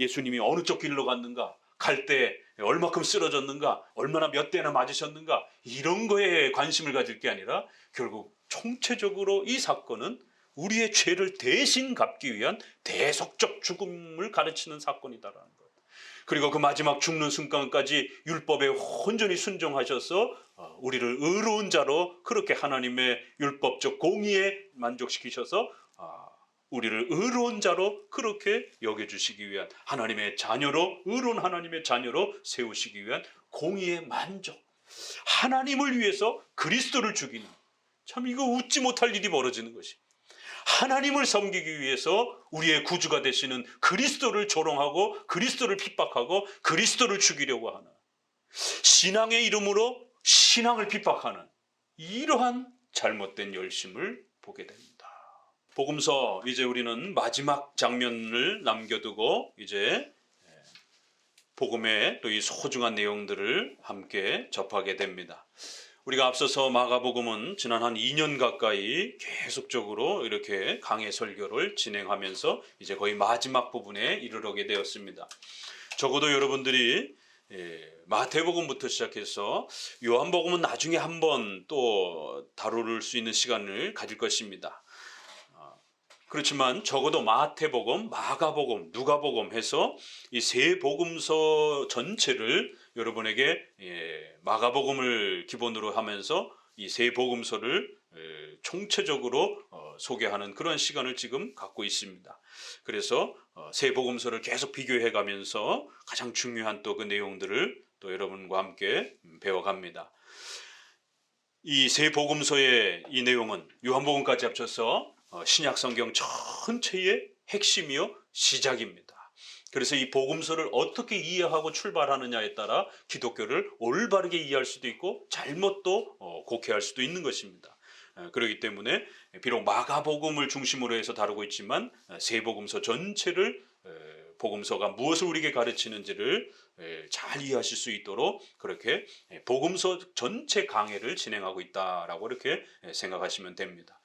예수님이 어느 쪽 길로 갔는가, 갈 때 얼마큼 쓰러졌는가, 얼마나 몇 대나 맞으셨는가, 이런 거에 관심을 가질 게 아니라 결국 총체적으로 이 사건은 우리의 죄를 대신 갚기 위한 대속적 죽음을 가르치는 사건이다라는 거예요. 그리고 그 마지막 죽는 순간까지 율법에 온전히 순종하셔서 우리를 의로운 자로, 그렇게 하나님의 율법적 공의에 만족시키셔서 우리를 의로운 자로 그렇게 여겨주시기 위한, 하나님의 자녀로, 의로운 하나님의 자녀로 세우시기 위한 공의의 만족, 하나님을 위해서 그리스도를 죽이는, 참 이거 웃지 못할 일이 벌어지는 것이, 하나님을 섬기기 위해서 우리의 구주가 되시는 그리스도를 조롱하고 그리스도를 핍박하고 그리스도를 죽이려고 하는, 신앙의 이름으로 신앙을 핍박하는 이러한 잘못된 열심을 보게 됩니다. 복음서 이제 우리는 마지막 장면을 남겨두고 이제 복음의 또 이 소중한 내용들을 함께 접하게 됩니다. 우리가 앞서서 마가복음은 지난 한 2년 가까이 계속적으로 이렇게 강해 설교를 진행하면서 이제 거의 마지막 부분에 이르게 되었습니다. 적어도 여러분들이 마태복음부터 시작해서 요한복음은 나중에 한번 또 다룰 수 있는 시간을 가질 것입니다. 그렇지만 적어도 마태복음, 마가복음, 누가복음 해서 이 세 복음서 전체를 여러분에게 마가복음을 기본으로 하면서 이 세 복음서를 총체적으로 소개하는 그런 시간을 지금 갖고 있습니다. 그래서 세 복음서를 계속 비교해 가면서 가장 중요한 또 그 내용들을 또 여러분과 함께 배워갑니다. 이 세 복음서의 이 내용은 요한복음까지 합쳐서 신약 성경 전체의 핵심이요 시작입니다. 그래서 이 복음서를 어떻게 이해하고 출발하느냐에 따라 기독교를 올바르게 이해할 수도 있고 잘못도 곡해할 수도 있는 것입니다. 그렇기 때문에 비록 마가복음을 중심으로 해서 다루고 있지만 세 복음서 전체를, 복음서가 무엇을 우리에게 가르치는지를 잘 이해하실 수 있도록 그렇게 복음서 전체 강해를 진행하고 있다라고 이렇게 생각하시면 됩니다.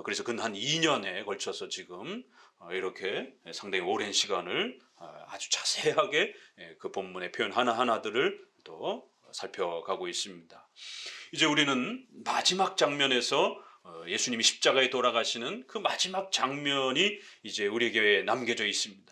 그래서 근 한 2년에 걸쳐서 지금 이렇게 상당히 오랜 시간을 아주 자세하게 그 본문의 표현 하나하나들을 또 살펴가고 있습니다. 이제 우리는 마지막 장면에서 예수님이 십자가에 돌아가시는 그 마지막 장면이 이제 우리에게 남겨져 있습니다.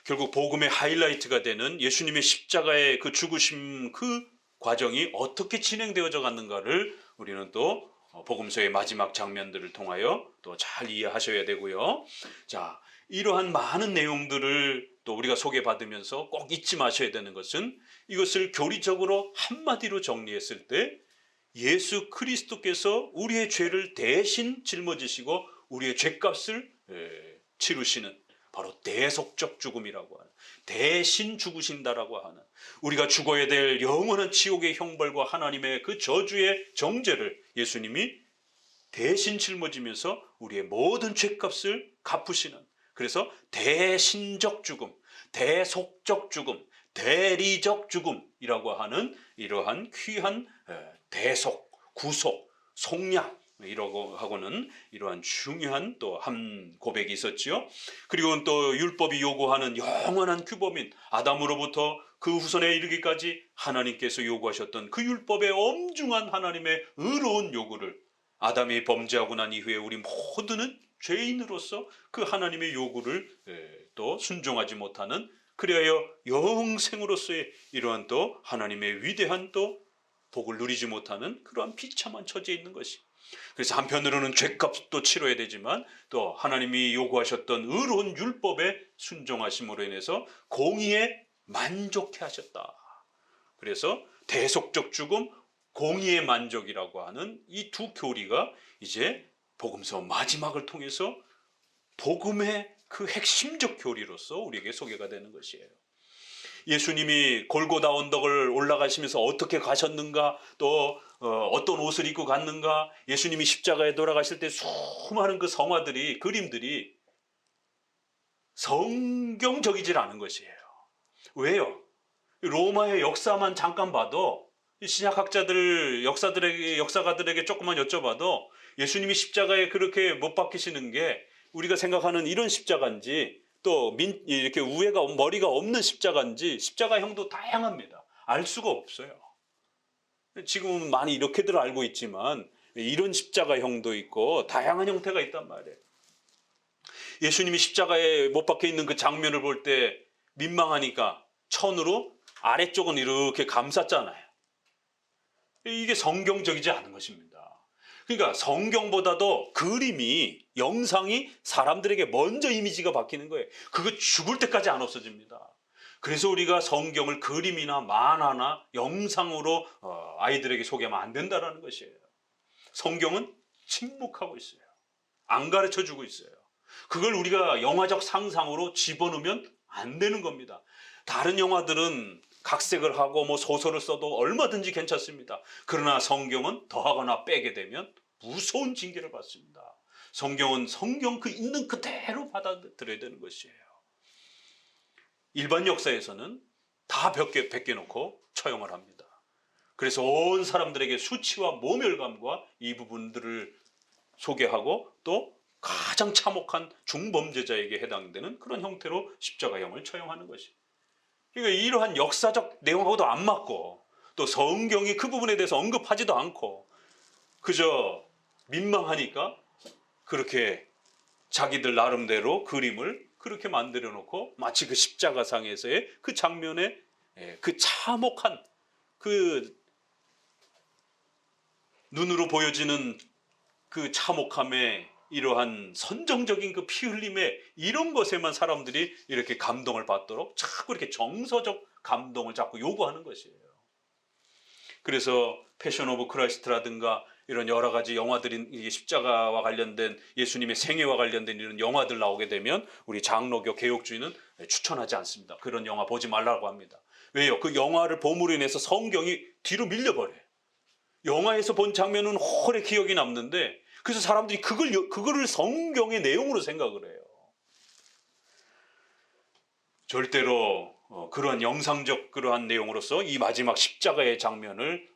결국 복음의 하이라이트가 되는 예수님의 십자가의 그 죽으심, 그 과정이 어떻게 진행되어져 갔는가를 우리는 또 복음서의 마지막 장면들을 통하여 또 잘 이해하셔야 되고요. 자, 이러한 많은 내용들을 또 우리가 소개받으면서 꼭 잊지 마셔야 되는 것은, 이것을 교리적으로 한마디로 정리했을 때 예수 그리스도께서 우리의 죄를 대신 짊어지시고 우리의 죄값을 치르시는 바로 대속적 죽음이라고 하는, 대신 죽으신다라고 하는, 우리가 죽어야 될 영원한 지옥의 형벌과 하나님의 그 저주의 정죄를 예수님이 대신 짊어지면서 우리의 모든 죄값을 갚으시는, 그래서 대신적 죽음, 대속적 죽음, 대리적 죽음이라고 하는 이러한 귀한 대속, 구속, 속량, 이라고 하고는 이러한 중요한 또 한 고백이 있었지요. 그리고 또 율법이 요구하는 영원한 규범인 아담으로부터 그 후손에 이르기까지 하나님께서 요구하셨던 그 율법의 엄중한 하나님의 의로운 요구를, 아담이 범죄하고 난 이후에 우리 모두는 죄인으로서 그 하나님의 요구를 또 순종하지 못하는, 그리하여 영생으로서의 이러한 또 하나님의 위대한 또 복을 누리지 못하는 그러한 비참한 처지에 있는 것이, 그래서 한편으로는 죄값도 치러야 되지만 또 하나님이 요구하셨던 의로운 율법에 순종하심으로 인해서 공의에 만족해 하셨다. 그래서 대속적 죽음, 공의의 만족이라고 하는 이 두 교리가 이제 복음서 마지막을 통해서 복음의 그 핵심적 교리로서 우리에게 소개가 되는 것이에요. 예수님이 골고다 언덕을 올라가시면서 어떻게 가셨는가, 또 어떤 옷을 입고 갔는가, 예수님이 십자가에 돌아가실 때 수많은 그 성화들이, 그림들이 성경적이질 않은 것이에요. 왜요? 로마의 역사만 잠깐 봐도, 신약학자들, 역사가들에게 조금만 여쭤봐도 예수님이 십자가에 그렇게 못 박히시는 게 우리가 생각하는 이런 십자가인지 또 이렇게 우회가 머리가 없는 십자가인지 십자가형도 다양합니다. 알 수가 없어요. 지금은 많이 이렇게들 알고 있지만 이런 십자가형도 있고 다양한 형태가 있단 말이에요. 예수님이 십자가에 못 박혀 있는 그 장면을 볼 때 민망하니까 천으로 아래쪽은 이렇게 감쌌잖아요. 이게 성경적이지 않은 것입니다. 그러니까 성경보다도 그림이, 영상이 사람들에게 먼저 이미지가 바뀌는 거예요. 그거 죽을 때까지 안 없어집니다. 그래서 우리가 성경을 그림이나 만화나 영상으로 아이들에게 소개하면 안 된다는 것이에요. 성경은 침묵하고 있어요. 안 가르쳐 주고 있어요. 그걸 우리가 영화적 상상으로 집어넣으면 안 되는 겁니다. 다른 영화들은 각색을 하고 뭐 소설을 써도 얼마든지 괜찮습니다. 그러나 성경은 더하거나 빼게 되면 무서운 징계를 받습니다. 성경은 성경 그 있는 그대로 받아들여야 되는 것이에요. 일반 역사에서는 다 벗겨놓고 처형을 합니다. 그래서 온 사람들에게 수치와 모멸감과 이 부분들을 소개하고 또 가장 참혹한 중범죄자에게 해당되는 그런 형태로 십자가형을 처형하는 것이에요. 그러니까 이러한 역사적 내용하고도 안 맞고 또 성경이 그 부분에 대해서 언급하지도 않고 그저 민망하니까 그렇게 자기들 나름대로 그림을 그렇게 만들어 놓고 마치 그 십자가상에서의 그 장면에 그 참혹한 그 눈으로 보여지는 그 참혹함에 이러한 선정적인 그 피 흘림에 이런 것에만 사람들이 이렇게 감동을 받도록 자꾸 이렇게 정서적 감동을 자꾸 요구하는 것이에요. 그래서 패션 오브 크라이스트라든가 이런 여러 가지 영화들이 십자가와 관련된 예수님의 생애와 관련된 이런 영화들 나오게 되면 우리 장로교 개혁주의는 추천하지 않습니다. 그런 영화 보지 말라고 합니다. 왜요? 그 영화를 봄으로 인해서 성경이 뒤로 밀려버려요. 영화에서 본 장면은 오래 기억이 남는데 그래서 사람들이 그거를 성경의 내용으로 생각을 해요. 절대로 그러한 영상적 그러한 내용으로서 이 마지막 십자가의 장면을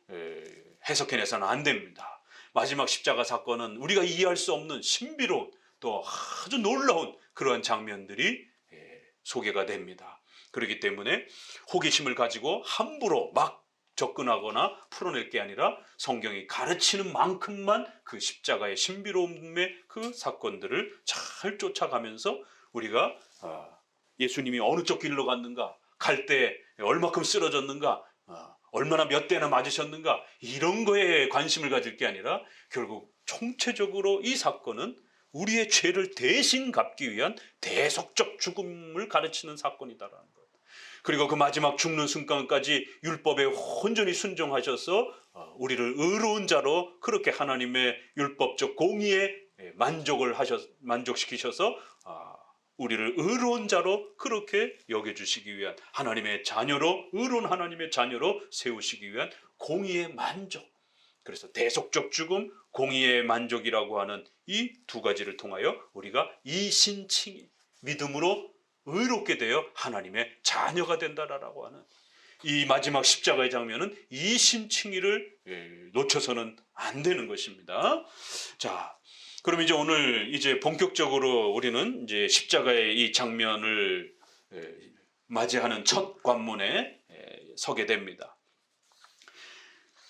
해석해내서는 안 됩니다. 마지막 십자가 사건은 우리가 이해할 수 없는 신비로운 또 아주 놀라운 그러한 장면들이 소개가 됩니다. 그렇기 때문에 호기심을 가지고 함부로 막 접근하거나 풀어낼 게 아니라 성경이 가르치는 만큼만 그 십자가의 신비로움의 그 사건들을 잘 쫓아가면서 우리가 예수님이 어느 쪽 길로 갔는가, 갈 때 얼마큼 쓰러졌는가, 얼마나 몇 대나 맞으셨는가 이런 거에 관심을 가질 게 아니라 결국 총체적으로 이 사건은 우리의 죄를 대신 갚기 위한 대속적 죽음을 가르치는 사건이다라는 것. 그리고 그 마지막 죽는 순간까지 율법에 온전히 순종하셔서 우리를 의로운 자로 그렇게 하나님의 율법적 공의에 만족시키셔서 우리를 의로운 자로 그렇게 여겨주시기 위한 하나님의 자녀로 의로운 하나님의 자녀로 세우시기 위한 공의의 만족. 그래서 대속적 죽음, 공의의 만족이라고 하는 이 두 가지를 통하여 우리가 이신칭의 믿음으로 의롭게 되어 하나님의 자녀가 된다라고 하는 이 마지막 십자가의 장면은 이신칭의를 놓쳐서는 안 되는 것입니다. 자, 그럼 이제 오늘 이제 본격적으로 우리는 이제 십자가의 이 장면을 맞이하는 첫 관문에 서게 됩니다.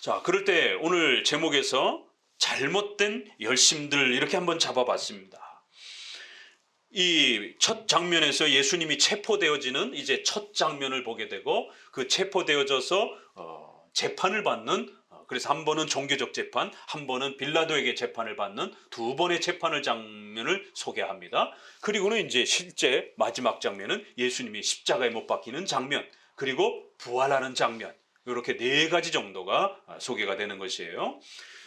자, 그럴 때 오늘 제목에서 잘못된 열심들 이렇게 한번 잡아봤습니다. 이 첫 장면에서 예수님이 체포되어지는 이제 첫 장면을 보게 되고 그 체포되어져서 재판을 받는 그래서 한 번은 종교적 재판, 한 번은 빌라도에게 재판을 받는 두 번의 재판을 장면을 소개합니다. 그리고는 이제 실제 마지막 장면은 예수님이 십자가에 못 박히는 장면, 그리고 부활하는 장면, 이렇게 네 가지 정도가 소개가 되는 것이에요.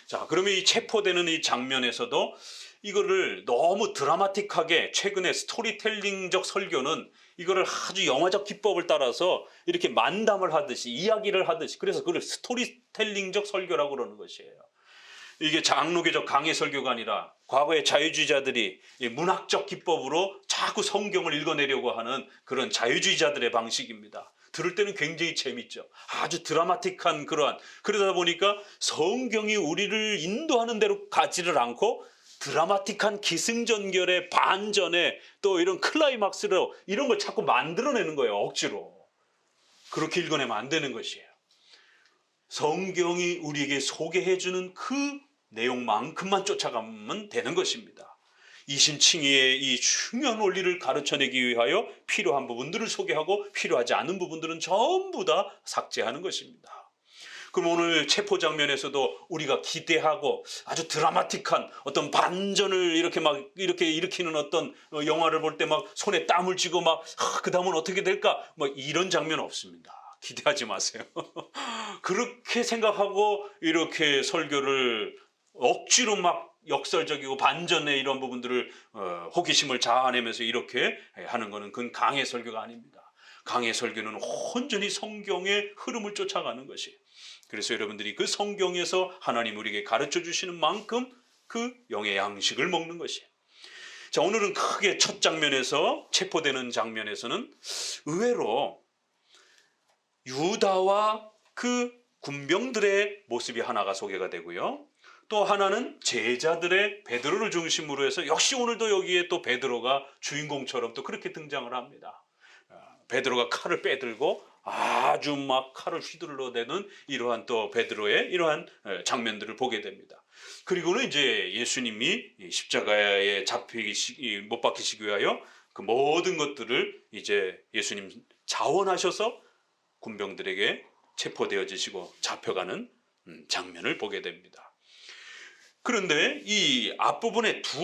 자, 그러면 이 체포되는 이 장면에서도 이거를 너무 드라마틱하게 최근에 스토리텔링적 설교는 이거를 아주 영화적 기법을 따라서 이렇게 만담을 하듯이 이야기를 하듯이 그래서 그걸 스토리텔링적 설교라고 그러는 것이에요. 이게 장로교적 강해 설교가 아니라 과거의 자유주의자들이 문학적 기법으로 자꾸 성경을 읽어내려고 하는 그런 자유주의자들의 방식입니다. 들을 때는 굉장히 재밌죠. 아주 드라마틱한 그러다 보니까 성경이 우리를 인도하는 대로 가지를 않고 드라마틱한 기승전결의 반전에 또 이런 클라이막스로 이런 걸 자꾸 만들어내는 거예요. 억지로. 그렇게 읽어내면 안 되는 것이에요. 성경이 우리에게 소개해주는 그 내용만큼만 쫓아가면 되는 것입니다. 이심칭의의 이 중요한 원리를 가르쳐내기 위하여 필요한 부분들을 소개하고 필요하지 않은 부분들은 전부 다 삭제하는 것입니다. 그럼 오늘 체포 장면에서도 우리가 기대하고 아주 드라마틱한 어떤 반전을 이렇게 일으키는 어떤 영화를 볼 때 막 손에 땀을 쥐고 막 그 다음은 어떻게 될까? 뭐 이런 장면 없습니다. 기대하지 마세요. 그렇게 생각하고 이렇게 설교를 억지로 막 역설적이고 반전의 이런 부분들을 호기심을 자아내면서 이렇게 하는 것은 그건 강의 설교가 아닙니다. 강의 설교는 온전히 성경의 흐름을 쫓아가는 것이에요. 그래서 여러분들이 그 성경에서 하나님 우리에게 가르쳐 주시는 만큼 그 영의 양식을 먹는 것이에요. 자, 오늘은 크게 첫 장면에서 체포되는 장면에서는 의외로 유다와 그 군병들의 모습이 하나가 소개가 되고요. 또 하나는 제자들의 베드로를 중심으로 해서 역시 오늘도 여기에 또 베드로가 주인공처럼 또 그렇게 등장을 합니다. 베드로가 칼을 빼들고 아주 막 칼을 휘둘러대는 이러한 또 베드로의 이러한 장면들을 보게 됩니다. 그리고는 이제 예수님이 십자가에 못 박히시기 위하여 그 모든 것들을 이제 예수님 자원하셔서 군병들에게 체포되어지시고 잡혀가는 장면을 보게 됩니다. 그런데 이 앞부분의 두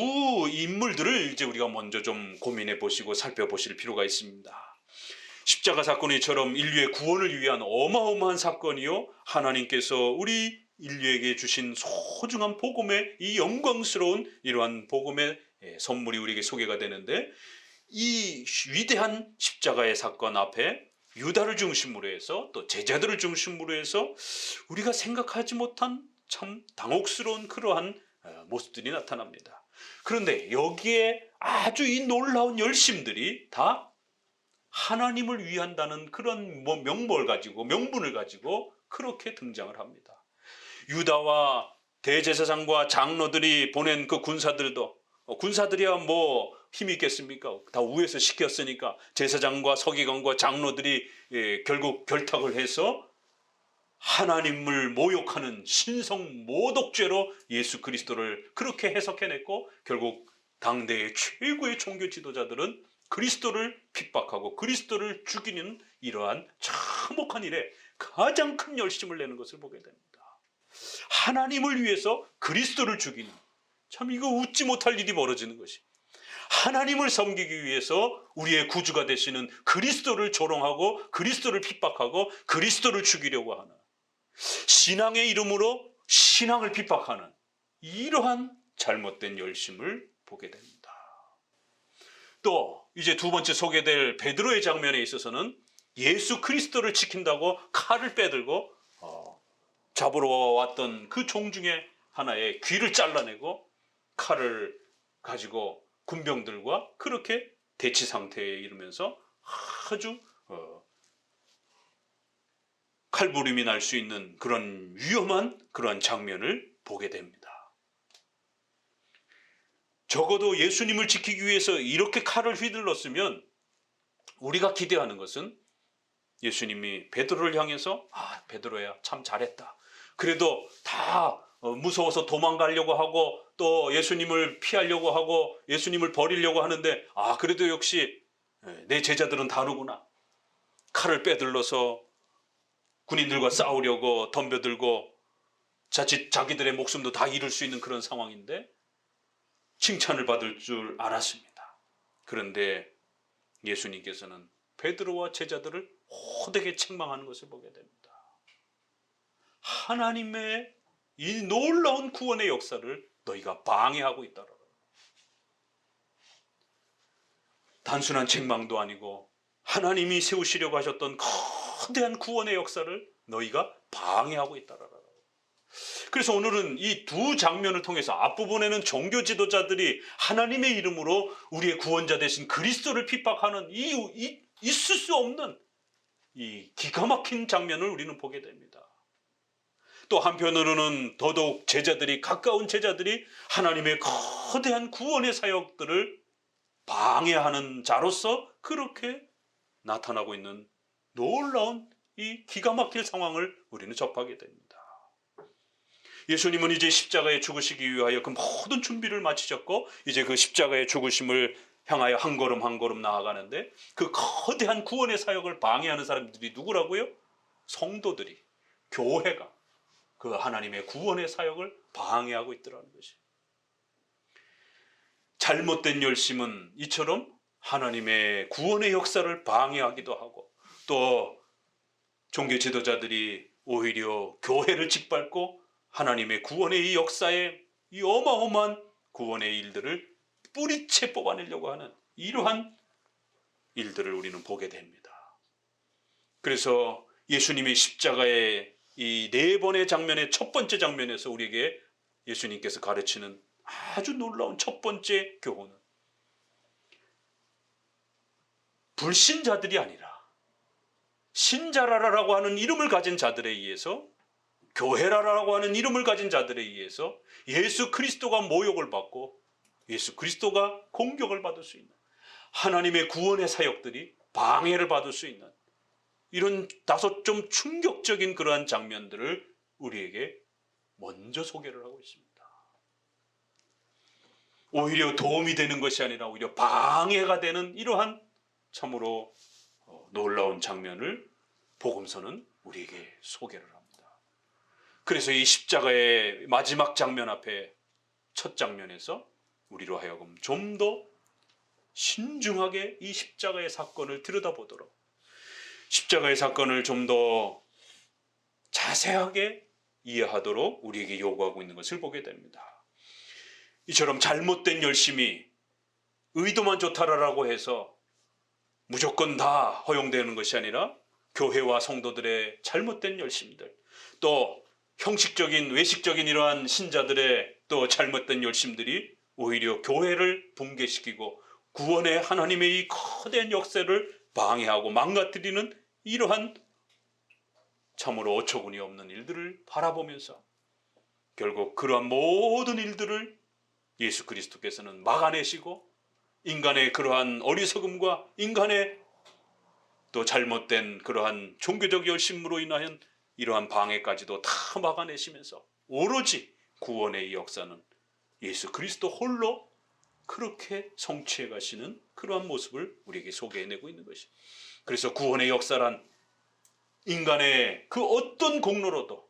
인물들을 이제 우리가 먼저 좀 고민해 보시고 살펴보실 필요가 있습니다. 십자가 사건이처럼 인류의 구원을 위한 어마어마한 사건이요, 하나님께서 우리 인류에게 주신 소중한 복음의 이 영광스러운 이러한 복음의 선물이 우리에게 소개가 되는데, 이 위대한 십자가의 사건 앞에 유다를 중심으로 해서 또 제자들을 중심으로 해서 우리가 생각하지 못한 참 당혹스러운 그러한 모습들이 나타납니다. 그런데 여기에 아주 이 놀라운 열심들이 다 하나님을 위한다는 그런 명분을 가지고 그렇게 등장을 합니다. 유다와 대제사장과 장로들이 보낸 그 군사들도, 군사들이야 뭐 힘이 있겠습니까? 다 위에서 시켰으니까 제사장과 서기관과 장로들이 결국 결탁을 해서 하나님을 모욕하는 신성 모독죄로 예수 그리스도를 그렇게 해석해냈고, 결국 당대의 최고의 종교 지도자들은 그리스도를 핍박하고 그리스도를 죽이는 이러한 참혹한 일에 가장 큰 열심을 내는 것을 보게 됩니다. 하나님을 위해서 그리스도를 죽이는, 참 이거 웃지 못할 일이 벌어지는 것이, 하나님을 섬기기 위해서 우리의 구주가 되시는 그리스도를 조롱하고 그리스도를 핍박하고 그리스도를 죽이려고 하는, 신앙의 이름으로 신앙을 핍박하는 이러한 잘못된 열심을 보게 됩니다. 또 이제 두 번째 소개될 베드로의 장면에 있어서는 예수 그리스도를 지킨다고 칼을 빼들고 잡으러 왔던 그 종 중에 하나의 귀를 잘라내고 칼을 가지고 군병들과 그렇게 대치 상태에 이르면서 아주 칼부림이 날 수 있는 그런 위험한 그러한 장면을 보게 됩니다. 적어도 예수님을 지키기 위해서 이렇게 칼을 휘둘렀으면 우리가 기대하는 것은 예수님이 베드로를 향해서 베드로야 참 잘했다, 그래도 다 무서워서 도망가려고 하고 또 예수님을 피하려고 하고 예수님을 버리려고 하는데 그래도 역시 내 제자들은 다르구나, 칼을 빼들러서 군인들과 싸우려고 덤벼들고 자칫 자기들의 목숨도 다 잃을 수 있는 그런 상황인데 칭찬을 받을 줄 알았습니다. 그런데 예수님께서는 베드로와 제자들을 호되게 책망하는 것을 보게 됩니다. 하나님의 이 놀라운 구원의 역사를 너희가 방해하고 있다라. 단순한 책망도 아니고 하나님이 세우시려고 하셨던 거대한 구원의 역사를 너희가 방해하고 있다라. 그래서 오늘은 이 두 장면을 통해서 앞부분에는 종교 지도자들이 하나님의 이름으로 우리의 구원자 되신 그리스도를 핍박하는 있을 수 없는 이 기가 막힌 장면을 우리는 보게 됩니다. 또 한편으로는 더더욱 제자들이, 가까운 제자들이 하나님의 거대한 구원의 사역들을 방해하는 자로서 그렇게 나타나고 있는 놀라운 이 기가 막힐 상황을 우리는 접하게 됩니다. 예수님은 이제 십자가에 죽으시기 위하여 그 모든 준비를 마치셨고 이제 그 십자가의 죽으심을 향하여 한 걸음 한 걸음 나아가는데 그 거대한 구원의 사역을 방해하는 사람들이 누구라고요? 성도들이, 교회가 그 하나님의 구원의 사역을 방해하고 있더라는 것이. 잘못된 열심은 이처럼 하나님의 구원의 역사를 방해하기도 하고 또 종교 지도자들이 오히려 교회를 짓밟고 하나님의 구원의 이 역사에 이 어마어마한 구원의 일들을 뿌리채 뽑아내려고 하는 이러한 일들을 우리는 보게 됩니다. 그래서 예수님의 십자가의 이 네 번의 장면의 첫 번째 장면에서 우리에게 예수님께서 가르치는 아주 놀라운 첫 번째 교훈은 불신자들이 아니라 신자라라고 하는 이름을 가진 자들에 의해서, 교회라라고 하는 이름을 가진 자들에 의해서 예수 그리스도가 모욕을 받고 예수 그리스도가 공격을 받을 수 있는, 하나님의 구원의 사역들이 방해를 받을 수 있는 이런 다소 좀 충격적인 그러한 장면들을 우리에게 먼저 소개를 하고 있습니다. 오히려 도움이 되는 것이 아니라 오히려 방해가 되는 이러한 참으로 놀라운 장면을 복음서는 우리에게 소개를 합니다. 그래서 이 십자가의 마지막 장면 앞에 첫 장면에서 우리로 하여금 좀 더 신중하게 이 십자가의 사건을 들여다보도록, 십자가의 사건을 좀 더 자세하게 이해하도록 우리에게 요구하고 있는 것을 보게 됩니다. 이처럼 잘못된 열심이 의도만 좋다라고 해서 무조건 다 허용되는 것이 아니라 교회와 성도들의 잘못된 열심들, 또 형식적인 외식적인 이러한 신자들의 또 잘못된 열심들이 오히려 교회를 붕괴시키고 구원의 하나님의 이 거대한 역사를 방해하고 망가뜨리는 이러한 참으로 어처구니 없는 일들을 바라보면서 결국 그러한 모든 일들을 예수 그리스도께서는 막아내시고 인간의 그러한 어리석음과 인간의 또 잘못된 그러한 종교적 열심으로 인한 이러한 방해까지도 다 막아내시면서 오로지 구원의 이 역사는 예수 그리스도 홀로 그렇게 성취해 가시는 그러한 모습을 우리에게 소개해내고 있는 것이. 그래서 구원의 역사란 인간의 그 어떤 공로로도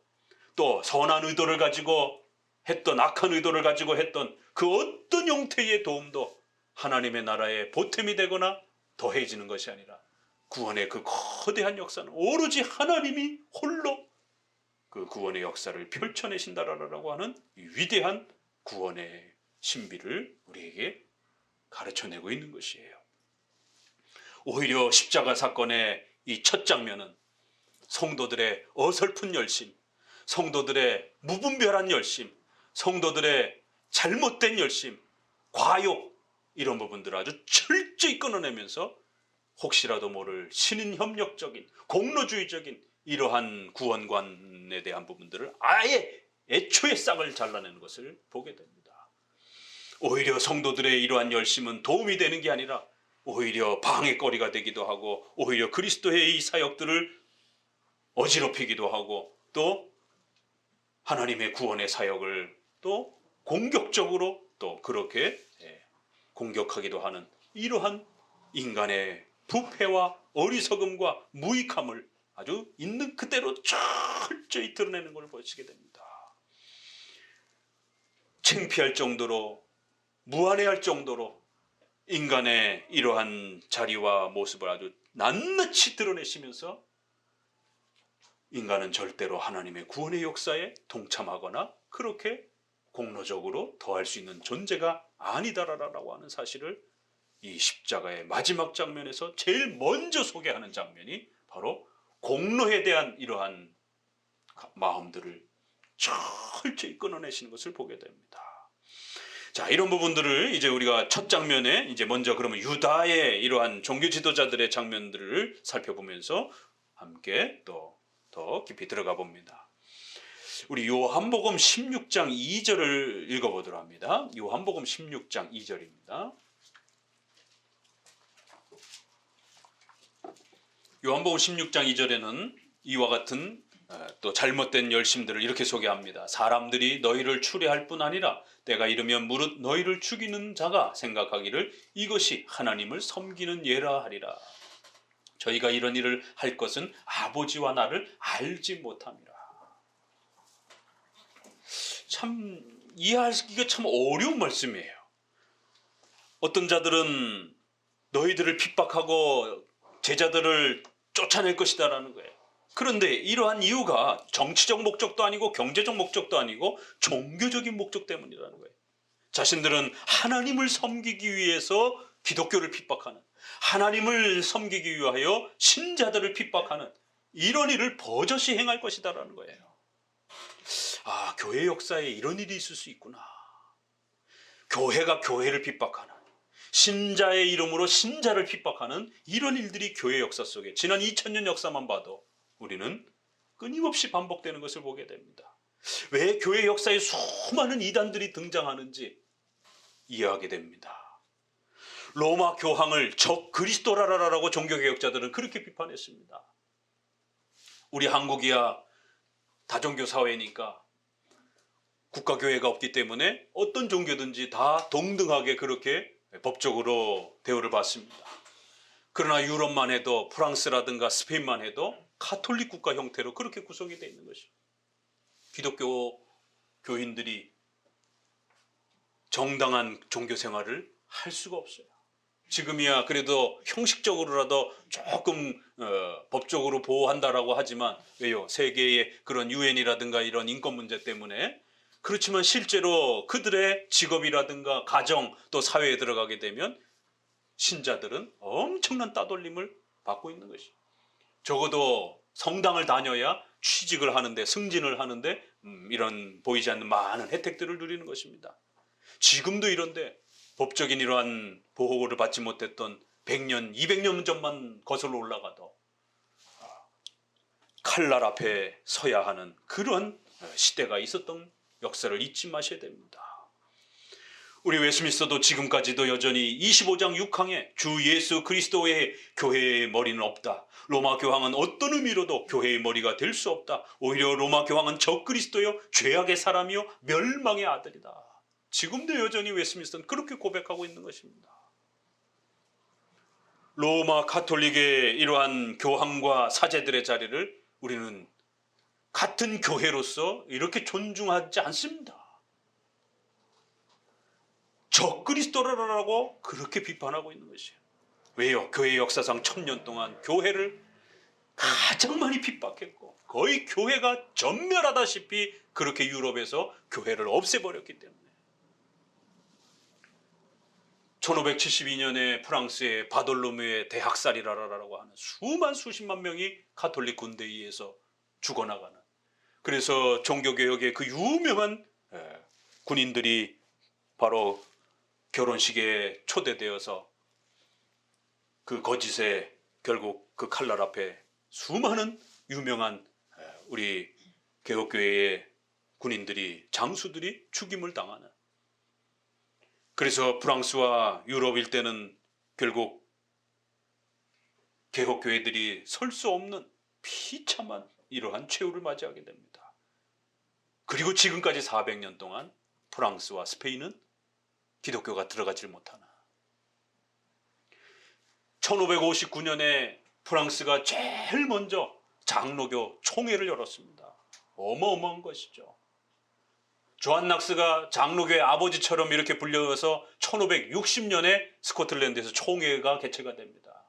또 선한 의도를 가지고 했던 악한 의도를 가지고 했던 그 어떤 형태의 도움도 하나님의 나라의 보탬이 되거나 더해지는 것이 아니라 구원의 그 거대한 역사는 오로지 하나님이 홀로 그 구원의 역사를 펼쳐내신다라고 하는 위대한 구원의 신비를 우리에게 가르쳐내고 있는 것이에요. 오히려 십자가 사건의 이 첫 장면은 성도들의 어설픈 열심, 성도들의 무분별한 열심, 성도들의 잘못된 열심, 과욕 이런 부분들을 아주 철저히 끊어내면서 혹시라도 모를 신인협력적인 공로주의적인 이러한 구원관에 대한 부분들을 아예 애초에 싹을 잘라내는 것을 보게 됩니다. 오히려 성도들의 이러한 열심은 도움이 되는 게 아니라 오히려 방해거리가 되기도 하고 오히려 그리스도의 이 사역들을 어지럽히기도 하고 또 하나님의 구원의 사역을 또 공격적으로 또 그렇게 공격하기도 하는 이러한 인간의 부패와 어리석음과 무익함을 아주 있는 그대로 철저히 드러내는 걸 보시게 됩니다. 창피할 정도로 무안해할 정도로 인간의 이러한 자리와 모습을 아주 낱낱이 드러내시면서 인간은 절대로 하나님의 구원의 역사에 동참하거나 그렇게 공로적으로 더할 수 있는 존재가 아니다라고 하는 사실을 이 십자가의 마지막 장면에서 제일 먼저 소개하는 장면이 바로 공로에 대한 이러한 마음들을 철저히 끊어내시는 것을 보게 됩니다. 자, 이런 부분들을 이제 우리가 첫 장면에 이제 먼저 그러면 유다의 이러한 종교 지도자들의 장면들을 살펴보면서 함께 또 더 깊이 들어가 봅니다. 우리 요한복음 16장 2절을 읽어보도록 합니다. 요한복음 16장 2절입니다. 요한복음 16장 2절에는 이와 같은 또 잘못된 열심들을 이렇게 소개합니다. 사람들이 너희를 추리할 뿐 아니라 때가 이르면 무릇 너희를 죽이는 자가 생각하기를 이것이 하나님을 섬기는 예라 하리라. 저희가 이런 일을 할 것은 아버지와 나를 알지 못함이라. 참 이해하기가 참 어려운 말씀이에요. 어떤 자들은 너희들을 핍박하고 제자들을 쫓아낼 것이다라는 거예요. 그런데 이러한 이유가 정치적 목적도 아니고 경제적 목적도 아니고 종교적인 목적 때문이라는 거예요. 자신들은 하나님을 섬기기 위해서 기독교를 핍박하는, 하나님을 섬기기 위하여 신자들을 핍박하는 이런 일을 버젓이 행할 것이다라는 거예요. 아, 교회 역사에 이런 일이 있을 수 있구나. 교회가 교회를 핍박하는, 신자의 이름으로 신자를 핍박하는 이런 일들이 교회 역사 속에 지난 2000년 역사만 봐도 우리는 끊임없이 반복되는 것을 보게 됩니다. 왜 교회 역사에 수많은 이단들이 등장하는지 이해하게 됩니다. 로마 교황을 적 그리스도라라고 종교개혁자들은 그렇게 비판했습니다. 우리 한국이야 다종교 사회니까 국가교회가 없기 때문에 어떤 종교든지 다 동등하게 그렇게 법적으로 대우를 받습니다. 그러나 유럽만 해도 프랑스라든가 스페인만 해도 가톨릭 국가 형태로 그렇게 구성이 되어 있는 것이죠. 기독교 교인들이 정당한 종교 생활을 할 수가 없어요. 지금이야 그래도 형식적으로라도 조금 법적으로 보호한다라고 하지만 왜요? 세계의 그런 유엔이라든가 이런 인권 문제 때문에. 그렇지만 실제로 그들의 직업이라든가 가정 또 사회에 들어가게 되면 신자들은 엄청난 따돌림을 받고 있는 것이죠. 적어도 성당을 다녀야 취직을 하는데, 승진을 하는데 이런 보이지 않는 많은 혜택들을 누리는 것입니다. 지금도 이런데 법적인 이러한 보호를 받지 못했던 100년, 200년 전만 거슬러 올라가도 칼날 앞에 서야 하는 그런 시대가 있었던 역사를 잊지 마셔야 됩니다. 우리 웨스민스터도 지금까지도 여전히 25장 6항에 주 예수 그리스도의 교회의 머리는 없다. 로마 교황은 어떤 의미로도 교회의 머리가 될 수 없다. 오히려 로마 교황은 적그리스도요 죄악의 사람이요 멸망의 아들이다. 지금도 여전히 웨스민스터는 그렇게 고백하고 있는 것입니다. 로마 가톨릭의 이러한 교황과 사제들의 자리를 우리는 같은 교회로서 이렇게 존중하지 않습니다. 적그리스도라고 그렇게 비판하고 있는 것이에요. 왜요? 교회 역사상 1000년 동안 교회를 가장 많이 핍박했고 거의 교회가 전멸하다시피 그렇게 유럽에서 교회를 없애버렸기 때문에. 1572년에 프랑스의 바돌로메의 대학살이라고 하는 수십만 명이 가톨릭 군대에 의해서 죽어나가는, 그래서 종교개혁의 그 유명한 군인들이 바로 결혼식에 초대되어서 그 거짓에 결국 그 칼날 앞에 수많은 유명한 우리 개혁교회의 군인들이, 장수들이 죽임을 당하는, 그래서 프랑스와 유럽 일대는 결국 개혁교회들이 설 수 없는 비참한 이러한 최후를 맞이하게 됩니다. 그리고 지금까지 400년 동안 프랑스와 스페인은 기독교가 들어가질 못하나. 1559년에 프랑스가 제일 먼저 장로교 총회를 열었습니다. 어마어마한 것이죠. 조한 낙스가 장로교의 아버지처럼 이렇게 불려서 1560년에 스코틀랜드에서 총회가 개최가 됩니다.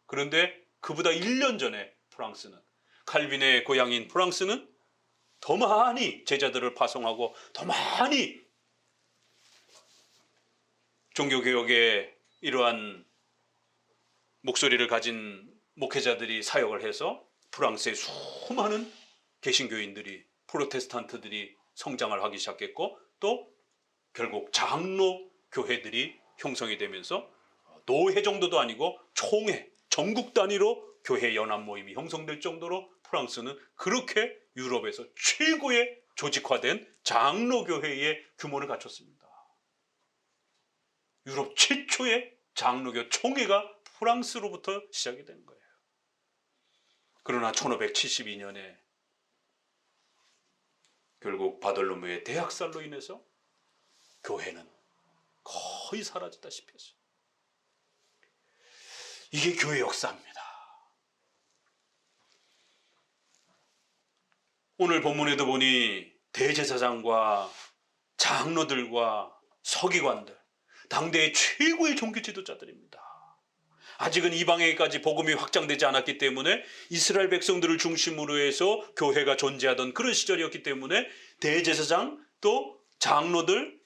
그런데 그보다 1년 전에 프랑스는, 칼빈의 고향인 프랑스는 더 많이 제자들을 파송하고 더 많이 종교개혁의 이러한 목소리를 가진 목회자들이 사역을 해서 프랑스의 수많은 개신교인들이, 프로테스탄트들이 성장을 하기 시작했고, 또 결국 장로 교회들이 형성이 되면서 노회 정도도 아니고 총회, 전국 단위로 교회 연합 모임이 형성될 정도로 프랑스는 그렇게 유럽에서 최고의 조직화된 장로교회의 규모를 갖췄습니다. 유럽 최초의 장로교 총회가 프랑스로부터 시작이 된 거예요. 그러나 1572년에 결국 바돌로메의 대학살로 인해서 교회는 거의 사라지다시피 했어요. 이게 교회 역사입니다. 오늘 본문에도 보니 대제사장과 장로들과 서기관들, 당대의 최고의 종교 지도자들입니다. 아직은 이방에게까지 복음이 확장되지 않았기 때문에 이스라엘 백성들을 중심으로 해서 교회가 존재하던 그런 시절이었기 때문에 대제사장 또 장로들,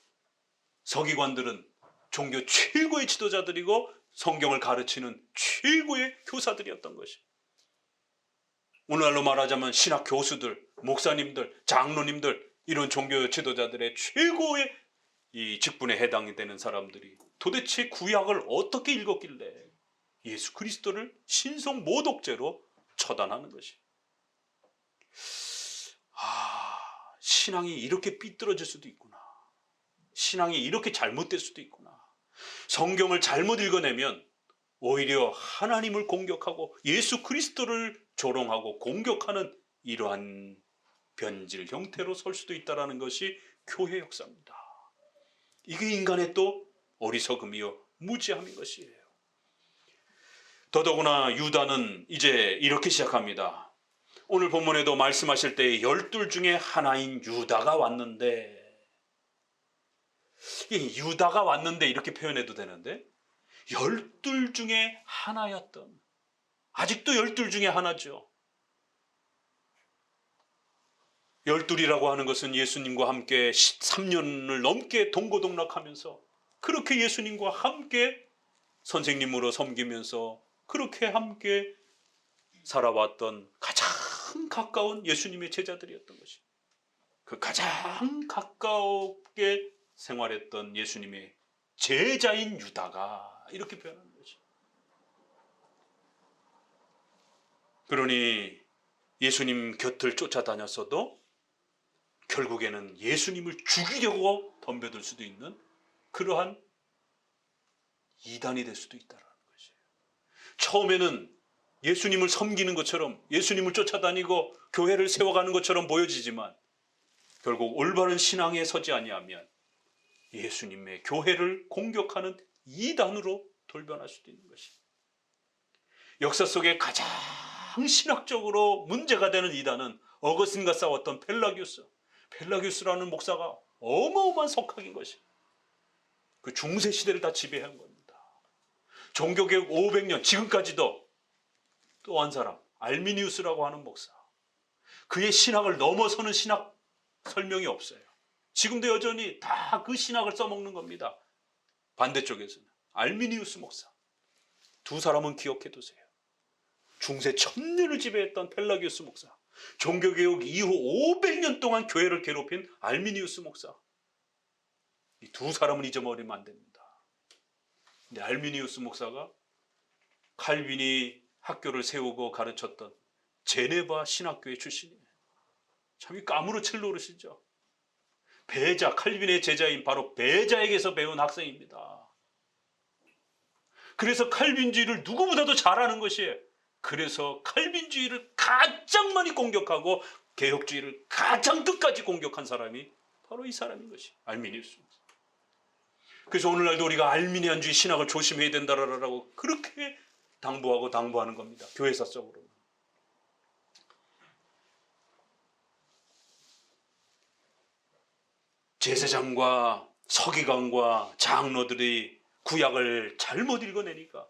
서기관들은 종교 최고의 지도자들이고 성경을 가르치는 최고의 교사들이었던 것이. 오늘날로 말하자면 신학 교수들, 목사님들, 장로님들, 이런 종교 지도자들의 최고의 이 직분에 해당이 되는 사람들이 도대체 구약을 어떻게 읽었길래 예수 그리스도를 신성 모독죄로 처단하는 것이. 신앙이 이렇게 삐뚤어질 수도 있구나. 신앙이 이렇게 잘못될 수도 있구나. 성경을 잘못 읽어내면 오히려 하나님을 공격하고 예수 그리스도를 조롱하고 공격하는 이러한 변질 형태로 설 수도 있다는 것이 교회 역사입니다. 이게 인간의 또 어리석음이요 무지함인 것이에요. 더더구나 유다는 이제 이렇게 시작합니다. 오늘 본문에도 말씀하실 때 12 중에 하나인 유다가 왔는데, 유다가 왔는데 이렇게 표현해도 되는데 12 중에 하나였던, 아직도 12 중에 하나죠. 12이라고 하는 것은 예수님과 함께 13년을 넘게 동고동락하면서 그렇게 예수님과 함께 선생님으로 섬기면서 그렇게 함께 살아왔던 가장 가까운 예수님의 제자들이었던 것이, 그 가장 가깝게 생활했던 예수님의 제자인 유다가 이렇게 표현하는 것이. 그러니 예수님 곁을 쫓아다녔어도 결국에는 예수님을 죽이려고 덤벼들 수도 있는 그러한 이단이 될 수도 있다는 것이에요. 처음에는 예수님을 섬기는 것처럼, 예수님을 쫓아다니고 교회를 세워가는 것처럼 보여지지만 결국 올바른 신앙에 서지 아니하면 예수님의 교회를 공격하는 이단으로 돌변할 수도 있는 것이. 역사 속에 가장 신학적으로 문제가 되는 이단은 어거스틴과 싸웠던 펠라기우스라는 목사가 어마어마한 석학인 것이, 그 중세 시대를 다 지배한 겁니다. 종교개혁 500년, 지금까지도 또 한 사람, 알미니우스라고 하는 목사, 그의 신학을 넘어서는 신학 설명이 없어요. 지금도 여전히 다 그 신학을 써먹는 겁니다. 반대쪽에서는 알미니우스 목사. 두 사람은 기억해 두세요. 중세 1000년을 지배했던 펠라기우스 목사, 종교개혁 이후 500년 동안 교회를 괴롭힌 알미니우스 목사. 이 두 사람은 잊어버리면 안 됩니다. 근데 알미니우스 목사가 칼빈이 학교를 세우고 가르쳤던 제네바 신학교의 출신이에요. 참 까무러칠 노릇이죠. 베자, 칼빈의 제자인 바로 베자에게서 배운 학생입니다. 그래서 칼빈주의를 누구보다도 잘하는 것이에요. 그래서 칼빈주의를 가장 많이 공격하고 개혁주의를 가장 끝까지 공격한 사람이 바로 이 사람인 것이 알미니우스. 그래서 오늘날도 우리가 알미니안주의 신학을 조심해야 된다라고 그렇게 당부하는 겁니다. 교회사적으로. 제사장과 서기관과 장로들이 구약을 잘못 읽어내니까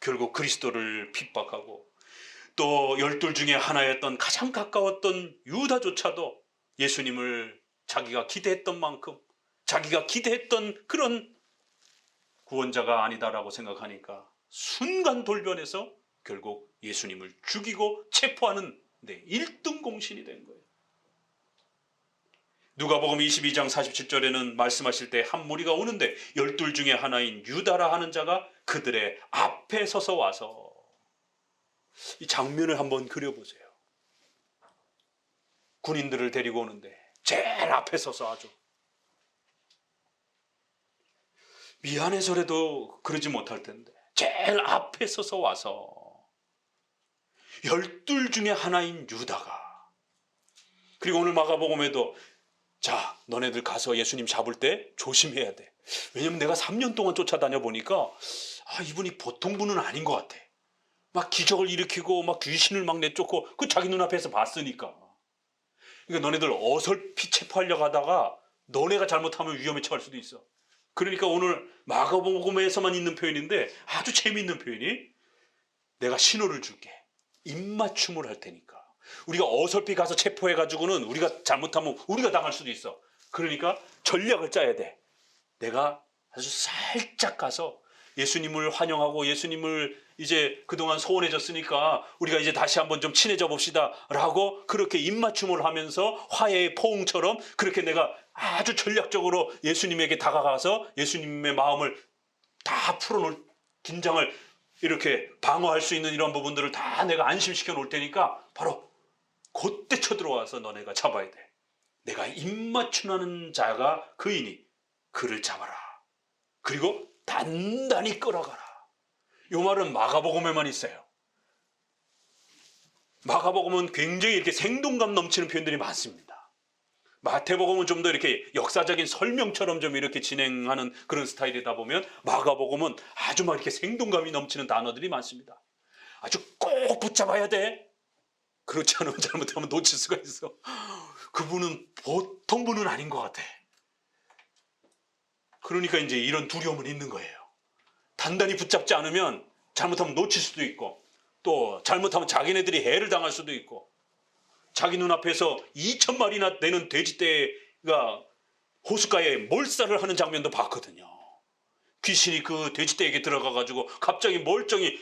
결국 그리스도를 핍박하고, 또 12 중에 하나였던 가장 가까웠던 유다조차도 예수님을 자기가 기대했던 만큼, 자기가 기대했던 그런 구원자가 아니다라고 생각하니까 순간 돌변해서 결국 예수님을 죽이고 체포하는 1등 공신이 된 거예요. 누가복음 22장 47절에는 말씀하실 때 한 무리가 오는데 12 중에 하나인 유다라 하는 자가 그들의 앞에 서서 와서, 이 장면을 한번 그려보세요. 군인들을 데리고 오는데 제일 앞에 서서 아주 미안해서라도 그러지 못할 텐데 제일 앞에 서서 와서 12 중에 하나인 유다가, 그리고 오늘 마가복음에도 자, 너네들 가서 예수님 잡을 때 조심해야 돼. 왜냐면 내가 3년 동안 쫓아다녀 보니까 이분이 보통 분은 아닌 것 같아. 막 기적을 일으키고 막 귀신을 막 내쫓고 그 자기 눈앞에서 봤으니까. 그러니까 너네들 어설피 체포하려고 하다가 너네가 잘못하면 위험에 처할 수도 있어. 그러니까 오늘 마가복음에서만 있는 표현인데 아주 재미있는 표현이, 내가 신호를 줄게. 입맞춤을 할 테니까. 우리가 어설피 가서 체포해가지고는 우리가 잘못하면 우리가 당할 수도 있어. 그러니까 전략을 짜야 돼. 내가 아주 살짝 가서 예수님을 환영하고 예수님을 이제 그동안 소원해졌으니까 우리가 이제 다시 한번 좀 친해져 봅시다 라고 그렇게 입맞춤을 하면서 화해의 포옹처럼 그렇게 내가 아주 전략적으로 예수님에게 다가가서 예수님의 마음을 다 풀어놓을, 긴장을 이렇게 방어할 수 있는 이런 부분들을 다 내가 안심시켜 놓을 테니까 바로 그때 쳐들어와서 너네가 잡아야 돼. 내가 입맞춤하는 자가 그이니 그를 잡아라. 그리고 단단히 끌어가라. 이 말은 마가복음에만 있어요. 마가복음은 굉장히 이렇게 생동감 넘치는 표현들이 많습니다. 마태복음은 좀 더 이렇게 역사적인 설명처럼 좀 이렇게 진행하는 그런 스타일이다 보면 마가복음은 아주 막 이렇게 생동감이 넘치는 단어들이 많습니다. 아주 꼭 붙잡아야 돼. 그렇지 않으면 잘못하면 놓칠 수가 있어. 그분은 보통 분은 아닌 것 같아. 그러니까 이제 이런 두려움은 있는 거예요. 단단히 붙잡지 않으면 잘못하면 놓칠 수도 있고, 또 잘못하면 자기네들이 해를 당할 수도 있고, 자기 눈앞에서 2,000마리나 되는 돼지떼가 호숫가에 몰살을 하는 장면도 봤거든요. 귀신이 그 돼지떼에게 들어가가지고 갑자기 멀쩡히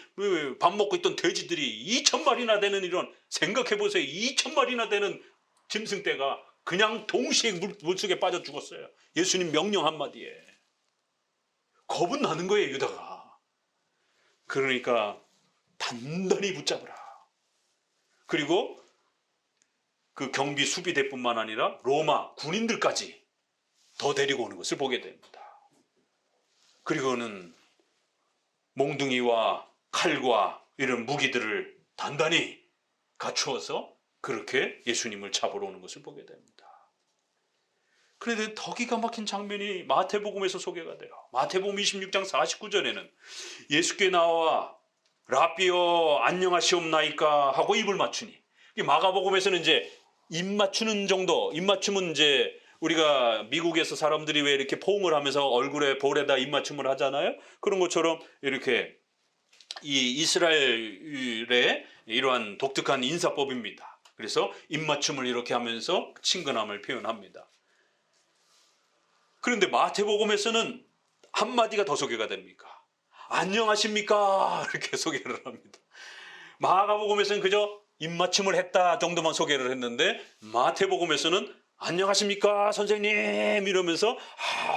밥 먹고 있던 돼지들이 2,000마리나 되는, 이런, 생각해보세요. 2,000마리나 되는 짐승떼가 그냥 동시에 물속에 빠져 죽었어요. 예수님 명령 한마디에. 겁은 나는 거예요, 유다가. 그러니까 단단히 붙잡으라. 그리고 그 경비 수비대뿐만 아니라 로마 군인들까지 더 데리고 오는 것을 보게 됩니다. 그리고는 몽둥이와 칼과 이런 무기들을 단단히 갖추어서 그렇게 예수님을 잡으러 오는 것을 보게 됩니다. 그런데 더 기가 막힌 장면이 마태복음에서 소개가 돼요. 마태복음 26장 49절에는 예수께 나와 라삐여 안녕하시옵나이까 하고 입을 맞추니, 마가복음에서는 이제 입 맞추는 정도, 입 맞춤은 이제 우리가 미국에서 사람들이 왜 이렇게 포옹을 하면서 얼굴에 볼에다 입 맞춤을 하잖아요. 그런 것처럼 이렇게 이 이스라엘의 이러한 독특한 인사법입니다. 그래서 입 맞춤을 이렇게 하면서 친근함을 표현합니다. 그런데 마태복음에서는 한마디가 더 소개가 됩니까? 안녕하십니까? 이렇게 소개를 합니다. 마가복음에서는 그저 입맞춤을 했다 정도만 소개를 했는데 마태복음에서는 안녕하십니까 선생님 이러면서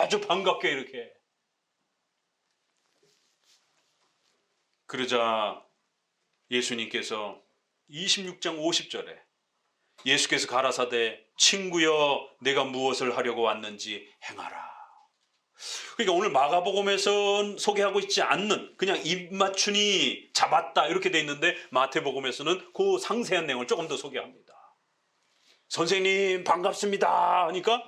아주 반갑게 이렇게. 그러자 예수님께서 26장 50절에 예수께서 가라사대 친구여 내가 무엇을 하려고 왔는지 행하라. 그러니까 오늘 마가복음에서는 소개하고 있지 않는, 그냥 입맞춤이 잡았다 이렇게 돼 있는데 마태복음에서는 그 상세한 내용을 조금 더 소개합니다. 선생님 반갑습니다 하니까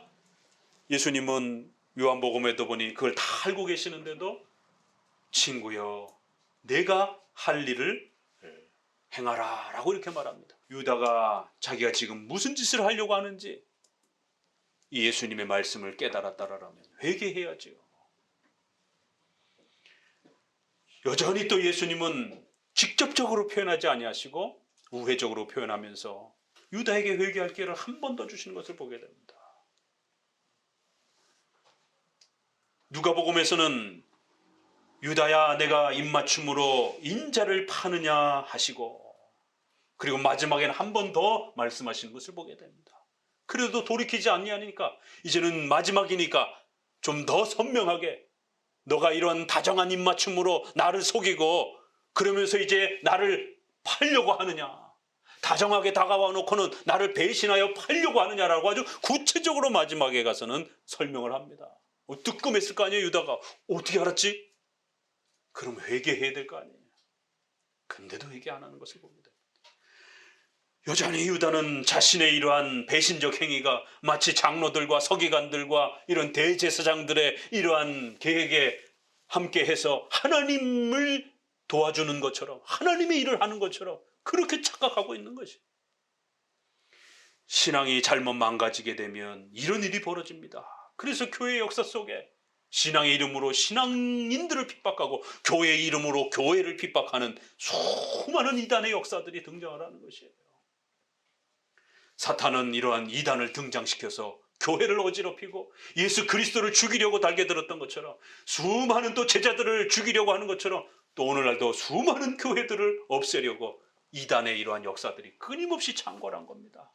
예수님은 요한복음에도 보니 그걸 다 알고 계시는데도 친구여 내가 할 일을 행하라 라고 이렇게 말합니다. 유다가 자기가 지금 무슨 짓을 하려고 하는지 이 예수님의 말씀을 깨달았다라면 회개해야지요. 여전히 또 예수님은 직접적으로 표현하지 아니하시고 우회적으로 표현하면서 유다에게 회개할 기회를 한 번 더 주시는 것을 보게 됩니다. 누가복음에서는 유다야 내가 입맞춤으로 인자를 파느냐 하시고, 그리고 마지막에는 한 번 더 말씀하시는 것을 보게 됩니다. 그래도 돌이키지 아니하니까 이제는 마지막이니까 좀 더 선명하게 너가 이런 다정한 입맞춤으로 나를 속이고 그러면서 이제 나를 팔려고 하느냐, 다정하게 다가와 놓고는 나를 배신하여 팔려고 하느냐라고 아주 구체적으로 마지막에 가서는 설명을 합니다. 뜨끔했을 거 아니에요. 유다가. 어떻게 알았지? 그럼 회개해야 될 거 아니에요. 근데도 회개 안 하는 것을 봅니다. 여전히 유다는 자신의 이러한 배신적 행위가 마치 장로들과 서기관들과 이런 대제사장들의 이러한 계획에 함께해서 하나님을 도와주는 것처럼, 하나님의 일을 하는 것처럼 그렇게 착각하고 있는 것이. 신앙이 잘못 망가지게 되면 이런 일이 벌어집니다. 그래서 교회 역사 속에 신앙의 이름으로 신앙인들을 핍박하고 교회의 이름으로 교회를 핍박하는 수많은 이단의 역사들이 등장을 하는 것이에요. 사탄은 이러한 이단을 등장시켜서 교회를 어지럽히고 예수 그리스도를 죽이려고 달겨들었던 것처럼, 수많은 또 제자들을 죽이려고 하는 것처럼, 또 오늘날도 수많은 교회들을 없애려고 이단의 이러한 역사들이 끊임없이 창궐한 겁니다.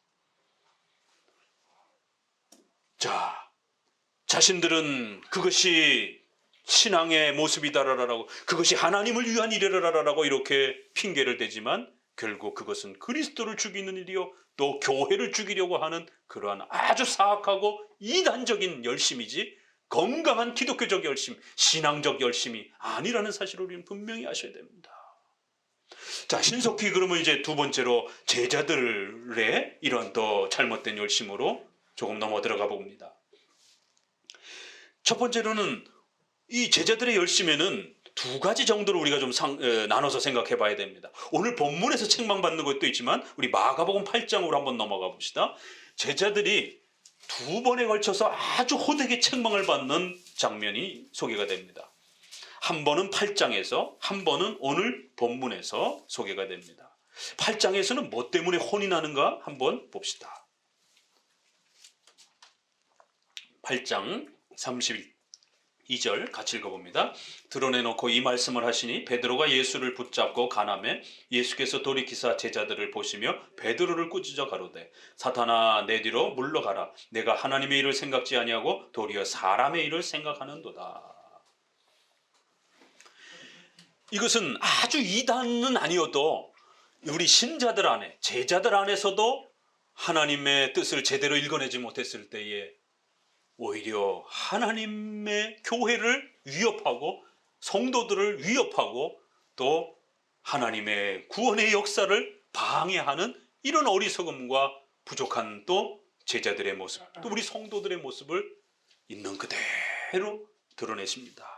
자, 자신들은 그것이 신앙의 모습이다라고, 그것이 하나님을 위한 일이라라고 이렇게 핑계를 대지만 결국 그것은 그리스도를 죽이는 일이요, 또 교회를 죽이려고 하는 그러한 아주 사악하고 이단적인 열심이지 건강한 기독교적 열심, 신앙적 열심이 아니라는 사실을 우리는 분명히 아셔야 됩니다. 자, 신속히 그러면 이제 두 번째로 제자들의 이런 또 잘못된 열심으로 조금 넘어 들어가 봅니다. 첫 번째로는 이 제자들의 열심에는 두 가지 정도로 우리가 좀 나눠서 생각해 봐야 됩니다. 오늘 본문에서 책망받는 것도 있지만 우리 마가복음 8장으로 한번 넘어가 봅시다. 제자들이 두 번에 걸쳐서 아주 호되게 책망을 받는 장면이 소개가 됩니다. 한 번은 8장에서, 한 번은 오늘 본문에서 소개가 됩니다. 8장에서는 뭐 때문에 혼이 나는가 한번 봅시다. 8장 32절 같이 읽어봅니다. 드러내놓고 이 말씀을 하시니 베드로가 예수를 붙잡고 가나매 예수께서 돌이키사 제자들을 보시며 베드로를 꾸짖어 가로되 사탄아 내 뒤로 물러가라. 내가 하나님의 일을 생각지 아니하고 도리어 사람의 일을 생각하는도다. 이것은 아주 이단은 아니어도 우리 신자들 안에, 제자들 안에서도 하나님의 뜻을 제대로 읽어내지 못했을 때에 오히려 하나님의 교회를 위협하고 성도들을 위협하고 또 하나님의 구원의 역사를 방해하는 이런 어리석음과 부족한 또 제자들의 모습, 또 우리 성도들의 모습을 있는 그대로 드러내십니다.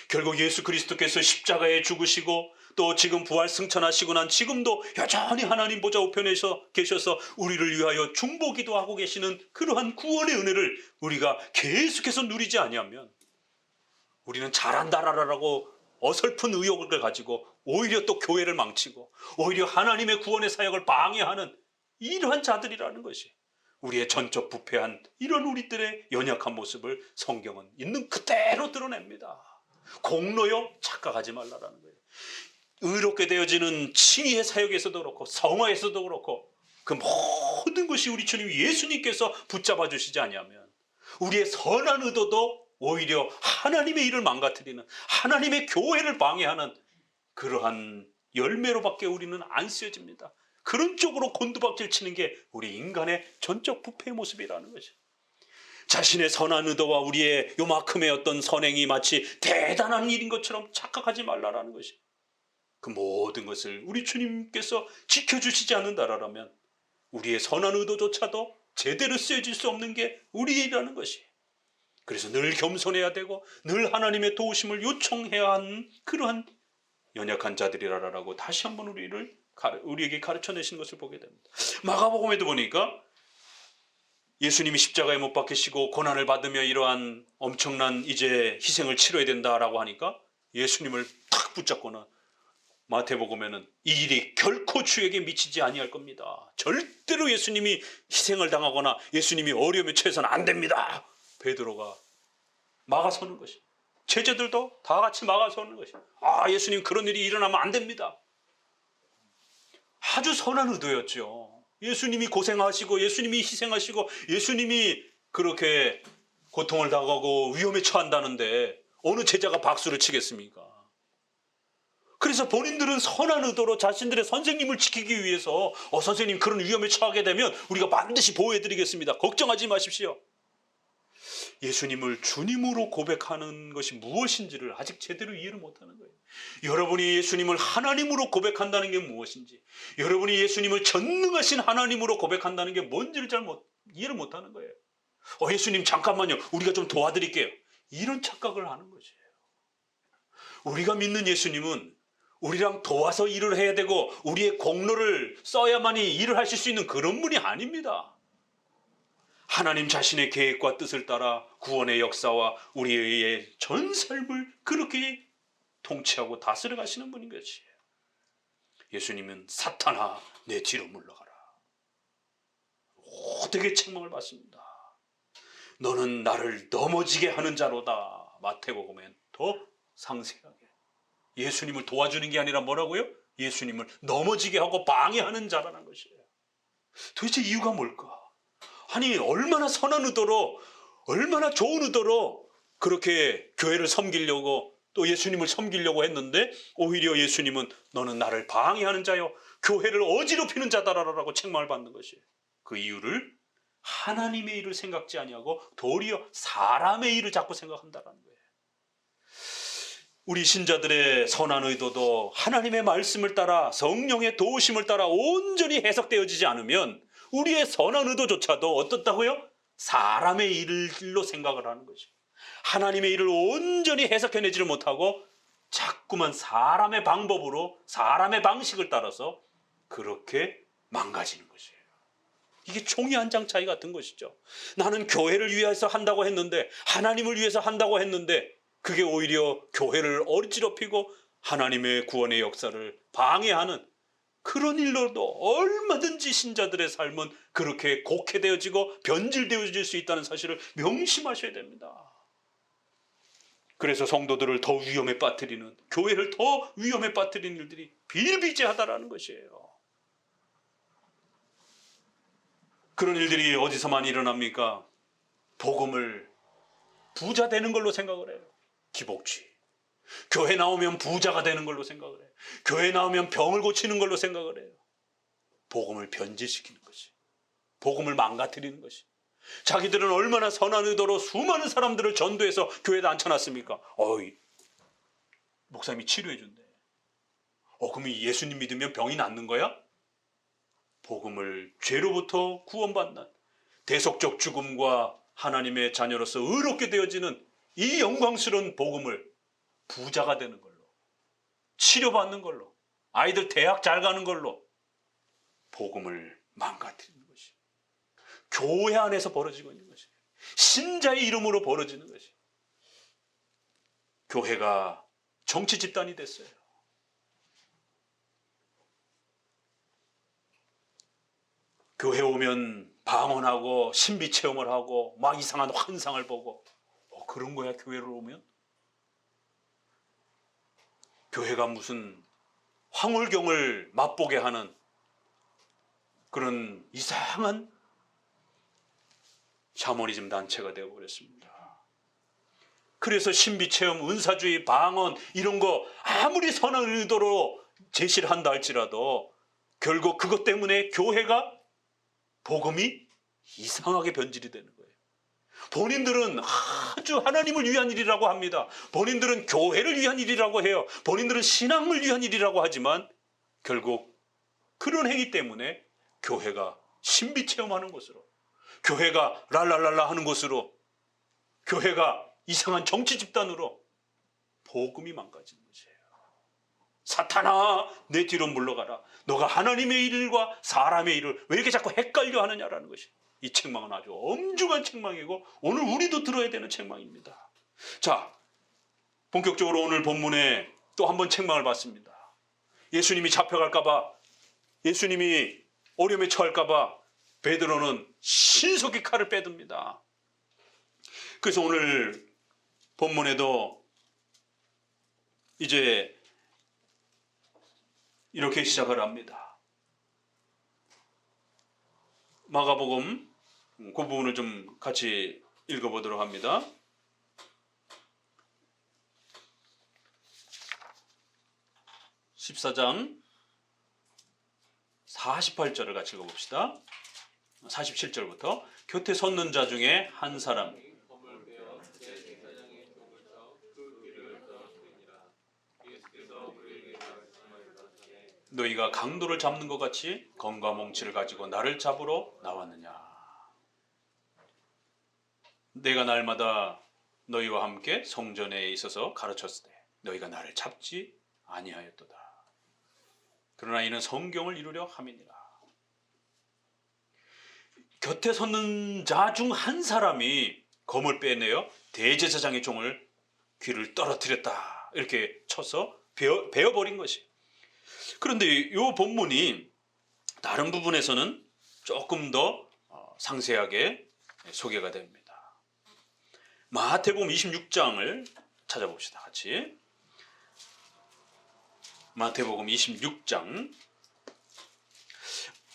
결국 예수 그리스도께서 십자가에 죽으시고 또 지금 부활 승천하시고 난 지금도 여전히 하나님 보좌 우편에서 계셔서 우리를 위하여 중보기도 하고 계시는 그러한 구원의 은혜를 우리가 계속해서 누리지 아니하면 우리는 잘한다라고 어설픈 의욕을 가지고 오히려 또 교회를 망치고 오히려 하나님의 구원의 사역을 방해하는 이러한 자들이라는 것이 우리의 전적 부패한 이런 우리들의 연약한 모습을 성경은 있는 그대로 드러냅니다. 공로요? 착각하지 말라라는 거예요. 의롭게 되어지는 칭의의 사역에서도 그렇고 성화에서도 그렇고 그 모든 것이 우리 주님 예수님께서 붙잡아 주시지 아니하면 우리의 선한 의도도 오히려 하나님의 일을 망가뜨리는, 하나님의 교회를 방해하는 그러한 열매로밖에 우리는 안 쓰여집니다. 그런 쪽으로 곤두박질 치는 게 우리 인간의 전적 부패의 모습이라는 것이죠. 자신의 선한 의도와 우리의 요만큼의 어떤 선행이 마치 대단한 일인 것처럼 착각하지 말라라는 것이, 그 모든 것을 우리 주님께서 지켜주시지 않는다라면 우리의 선한 의도조차도 제대로 쓰여질 수 없는 게 우리라는 것이. 그래서 늘 겸손해야 되고 늘 하나님의 도우심을 요청해야 하는 그러한 연약한 자들이라고 다시 한번 우리에게 가르쳐내신 것을 보게 됩니다. 마가복음에도 보니까 예수님이 십자가에 못 박히시고 고난을 받으며 이러한 엄청난 이제 희생을 치러야 된다라고 하니까 예수님을 탁 붙잡고는 마태복음에는 이 일이 결코 주에게 미치지 아니할 겁니다. 절대로 예수님이 희생을 당하거나 예수님이 어려움에 처해서는 안 됩니다. 베드로가 막아서는 것이, 제자들도 다 같이 막아서는 것이, 예수님 그런 일이 일어나면 안 됩니다. 아주 선한 의도였죠. 예수님이 고생하시고 예수님이 희생하시고 예수님이 그렇게 고통을 당하고 위험에 처한다는데 어느 제자가 박수를 치겠습니까? 그래서 본인들은 선한 의도로 자신들의 선생님을 지키기 위해서 선생님 그런 위험에 처하게 되면 우리가 반드시 보호해드리겠습니다. 걱정하지 마십시오. 예수님을 주님으로 고백하는 것이 무엇인지를 아직 제대로 이해를 못하는 거예요. 여러분이 예수님을 하나님으로 고백한다는 게 무엇인지, 여러분이 예수님을 전능하신 하나님으로 고백한다는 게 뭔지를 이해를 못하는 거예요. 예수님 잠깐만요, 우리가 좀 도와드릴게요, 이런 착각을 하는 것이에요. 우리가 믿는 예수님은 우리랑 도와서 일을 해야 되고 우리의 공로를 써야만이 일을 하실 수 있는 그런 분이 아닙니다. 하나님 자신의 계획과 뜻을 따라 구원의 역사와 우리의 전 삶을 그렇게 통치하고 다스려 가시는 분인 것이에요. 예수님은 사탄아 내 뒤로 물러가라, 어떻게 책망을 받습니다. 너는 나를 넘어지게 하는 자로다. 마태복음엔 더 상세하게 예수님을 도와주는 게 아니라 뭐라고요? 예수님을 넘어지게 하고 방해하는 자라는 것이에요. 도대체 이유가 뭘까? 아니, 얼마나 선한 의도로, 얼마나 좋은 의도로 그렇게 교회를 섬기려고 또 예수님을 섬기려고 했는데 오히려 예수님은 너는 나를 방해하는 자요, 교회를 어지럽히는 자다라고 책망을 받는 것이에요. 그 이유를 하나님의 일을 생각지 아니하고 도리어 사람의 일을 자꾸 생각한다는 거예요. 우리 신자들의 선한 의도도 하나님의 말씀을 따라 성령의 도우심을 따라 온전히 해석되어지지 않으면 우리의 선한 의도조차도 어떻다고요? 사람의 일로 생각을 하는 것이죠. 하나님의 일을 온전히 해석해내지를 못하고 자꾸만 사람의 방법으로, 사람의 방식을 따라서 그렇게 망가지는 것이에요. 이게 종이 한 장 차이 같은 것이죠. 나는 교회를 위해서 한다고 했는데, 하나님을 위해서 한다고 했는데 그게 오히려 교회를 어지럽히고 하나님의 구원의 역사를 방해하는 그런 일로도 얼마든지 신자들의 삶은 그렇게 곡해되어지고 변질되어질 수 있다는 사실을 명심하셔야 됩니다. 그래서 성도들을 더 위험에 빠뜨리는, 교회를 더 위험에 빠뜨리는 일들이 비일비재하다라는 것이에요. 그런 일들이 어디서만 일어납니까? 복음을 부자 되는 걸로 생각을 해요. 기복주의. 교회 나오면 부자가 되는 걸로 생각을 해요. 교회 나오면 병을 고치는 걸로 생각을 해요. 복음을 변질시키는 것이, 복음을 망가뜨리는 것이. 자기들은 얼마나 선한 의도로 수많은 사람들을 전도해서 교회에다 앉혀놨습니까? 목사님이 치료해 준대. 그럼 예수님 믿으면 병이 낫는 거야? 복음을 죄로부터 구원받는 대속적 죽음과 하나님의 자녀로서 의롭게 되어지는 이 영광스러운 복음을 부자가 되는 걸로, 치료받는 걸로, 아이들 대학 잘 가는 걸로 복음을 망가뜨리는 것이 교회 안에서 벌어지고 있는 것이, 신자의 이름으로 벌어지는 것이. 교회가 정치 집단이 됐어요. 교회 오면 방언하고 신비 체험을 하고 막 이상한 환상을 보고, 그런 거야 교회를 오면? 교회가 무슨 황홀경을 맛보게 하는 그런 이상한 샤머니즘 단체가 되어버렸습니다. 그래서 신비체험, 은사주의, 방언 이런 거 아무리 선한 의도로 제시를 한다 할지라도 결국 그것 때문에 교회가, 복음이 이상하게 변질이 되는 거예요. 본인들은 아주 하나님을 위한 일이라고 합니다. 본인들은 교회를 위한 일이라고 해요. 본인들은 신앙을 위한 일이라고 하지만 결국 그런 행위 때문에 교회가 신비체험하는 곳으로, 교회가 랄랄랄라 하는 곳으로, 교회가 이상한 정치 집단으로 복음이 망가지는 것이에요. 사탄아 내 뒤로 물러가라. 너가 하나님의 일과 사람의 일을 왜 이렇게 자꾸 헷갈려 하느냐라는 것이, 이 책망은 아주 엄중한 책망이고 오늘 우리도 들어야 되는 책망입니다. 자, 본격적으로 오늘 본문에 또 한 번 책망을 받습니다. 예수님이 잡혀갈까봐, 예수님이 어려움에 처할까봐 베드로는 신속히 칼을 빼듭니다. 그래서 오늘 본문에도 이제 이렇게 시작을 합니다. 마가복음 그 부분을 좀 같이 읽어보도록 합니다. 14장 48절을 같이 읽어봅시다. 47절부터 곁에 섰는 자 중에 한 사람 너희가 강도를 잡는 것 같이 검과 몽치를 가지고 나를 잡으러 나왔느냐. 내가 날마다 너희와 함께 성전에 있어서 가르쳤을 때 너희가 나를 잡지 아니하였도다. 그러나 이는 성경을 이루려 함이니라. 곁에 섰는 자 중 한 사람이 검을 빼내어 대제사장의 종을 귀를 떨어뜨렸다. 이렇게 쳐서 베어버린 것이. 그런데 이 본문이 다른 부분에서는 조금 더 상세하게 소개가 됩니다. 마태복음 26장을 찾아봅시다. 같이. 마태복음 26장.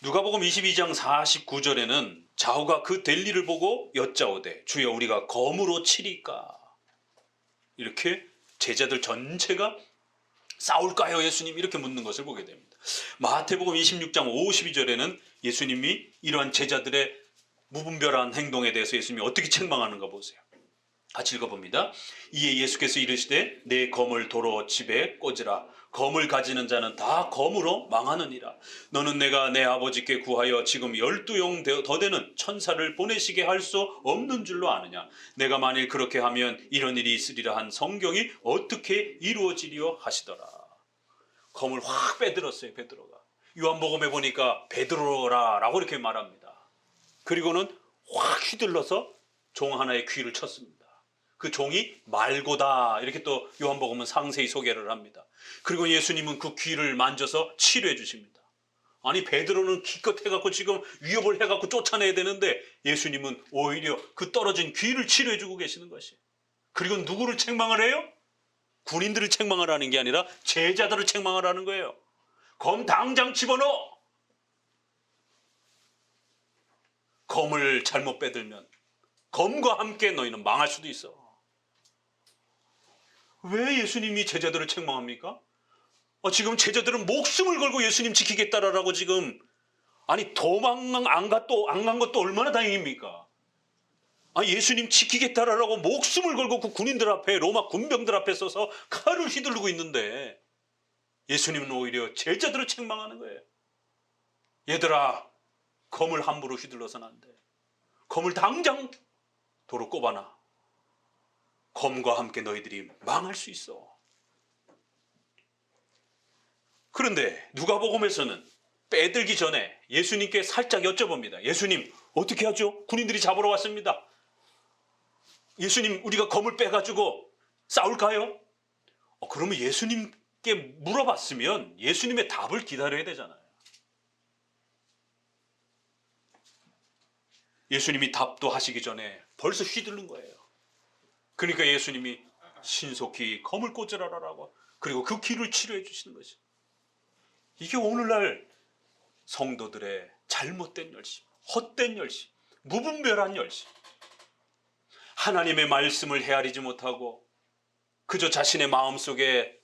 누가복음 22장 49절에는 좌우가 그 될 일을 보고 여짜오되 주여 우리가 검으로 치리까. 이렇게 제자들 전체가 싸울까요 예수님? 이렇게 묻는 것을 보게 됩니다. 마태복음 26장 52절에는 예수님이 이러한 제자들의 무분별한 행동에 대해서 예수님이 어떻게 책망하는가 보세요. 같이 읽어봅니다. 이에 예수께서 이르시되 내 검을 도로 집에 꽂으라. 검을 가지는 자는 다 검으로 망하느니라. 너는 내가 내 아버지께 구하여 지금 12용 더 되는 천사를 보내시게 할 수 없는 줄로 아느냐. 내가 만일 그렇게 하면 이런 일이 있으리라 한 성경이 어떻게 이루어지리요 하시더라. 검을 확 빼들었어요. 베드로가. 요한복음에 보니까 베드로라 라고 이렇게 말합니다. 그리고는 확 휘둘러서 종 하나의 귀를 쳤습니다. 그 종이 말고다 이렇게 또 요한복음은 상세히 소개를 합니다. 그리고 예수님은 그 귀를 만져서 치료해 주십니다. 아니 베드로는 기껏 해갖고 지금 위협을 해갖고 쫓아내야 되는데 예수님은 오히려 그 떨어진 귀를 치료해 주고 계시는 것이. 그리고 누구를 책망을 해요? 군인들을 책망을 하는 게 아니라 제자들을 책망을 하는 거예요. 검 당장 집어넣어. 검을 잘못 빼들면 검과 함께 너희는 망할 수도 있어. 왜 예수님이 제자들을 책망합니까? 지금 제자들은 목숨을 걸고 예수님 지키겠다라고 지금 아니 도망 안 간 것도 얼마나 다행입니까? 예수님 지키겠다라고 목숨을 걸고 그 군인들 앞에 로마 군병들 앞에 서서 칼을 휘두르고 있는데 예수님은 오히려 제자들을 책망하는 거예요. 얘들아 검을 함부로 휘둘러서는 안 돼. 검을 당장 도로 꼽아놔. 검과 함께 너희들이 망할 수 있어. 그런데 누가복음에서는 빼들기 전에 예수님께 살짝 여쭤봅니다. 예수님 어떻게 하죠? 군인들이 잡으러 왔습니다. 예수님 우리가 검을 빼가지고 싸울까요? 그러면 예수님께 물어봤으면 예수님의 답을 기다려야 되잖아요. 예수님이 답도 하시기 전에 벌써 휘두른 거예요. 그러니까 예수님이 신속히 검을 꽂으라라고 그리고 그 귀를 치료해 주시는 것이. 이게 오늘날 성도들의 잘못된 열심, 헛된 열심, 무분별한 열심. 하나님의 말씀을 헤아리지 못하고 그저 자신의 마음속에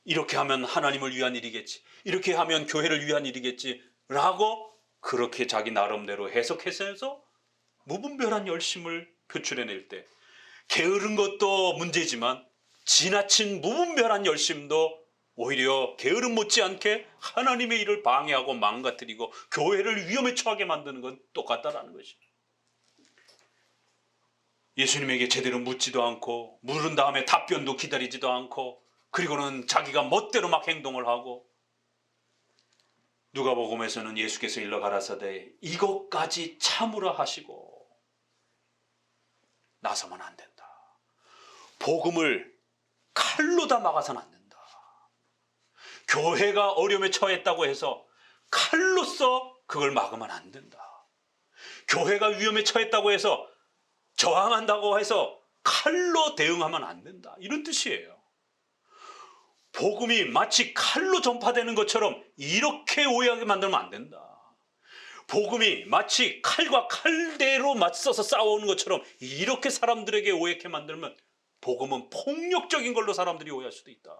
이렇게 하면 하나님을 위한 일이겠지, 이렇게 하면 교회를 위한 일이겠지 라고 그렇게 자기 나름대로 해석해서 무분별한 열심을 표출해낼 때 게으른 것도 문제지만 지나친 무분별한 열심도 오히려 게으름 못지않게 하나님의 일을 방해하고 망가뜨리고 교회를 위험에 처하게 만드는 건 똑같다라는 것입니다. 예수님에게 제대로 묻지도 않고 물은 다음에 답변도 기다리지도 않고 그리고는 자기가 멋대로 막 행동을 하고 누가복음에서는 예수께서 일러 가라사대 이것까지 참으라 하시고 나서면 안 된다. 복음을 칼로 다 막아서는 안 된다. 교회가 어려움에 처했다고 해서 칼로써 그걸 막으면 안 된다. 교회가 위험에 처했다고 해서 저항한다고 해서 칼로 대응하면 안 된다. 이런 뜻이에요. 복음이 마치 칼로 전파되는 것처럼 이렇게 오해하게 만들면 안 된다. 복음이 마치 칼과 칼대로 맞서서 싸우는 것처럼 이렇게 사람들에게 오해하게 만들면 복음은 폭력적인 걸로 사람들이 오해할 수도 있다.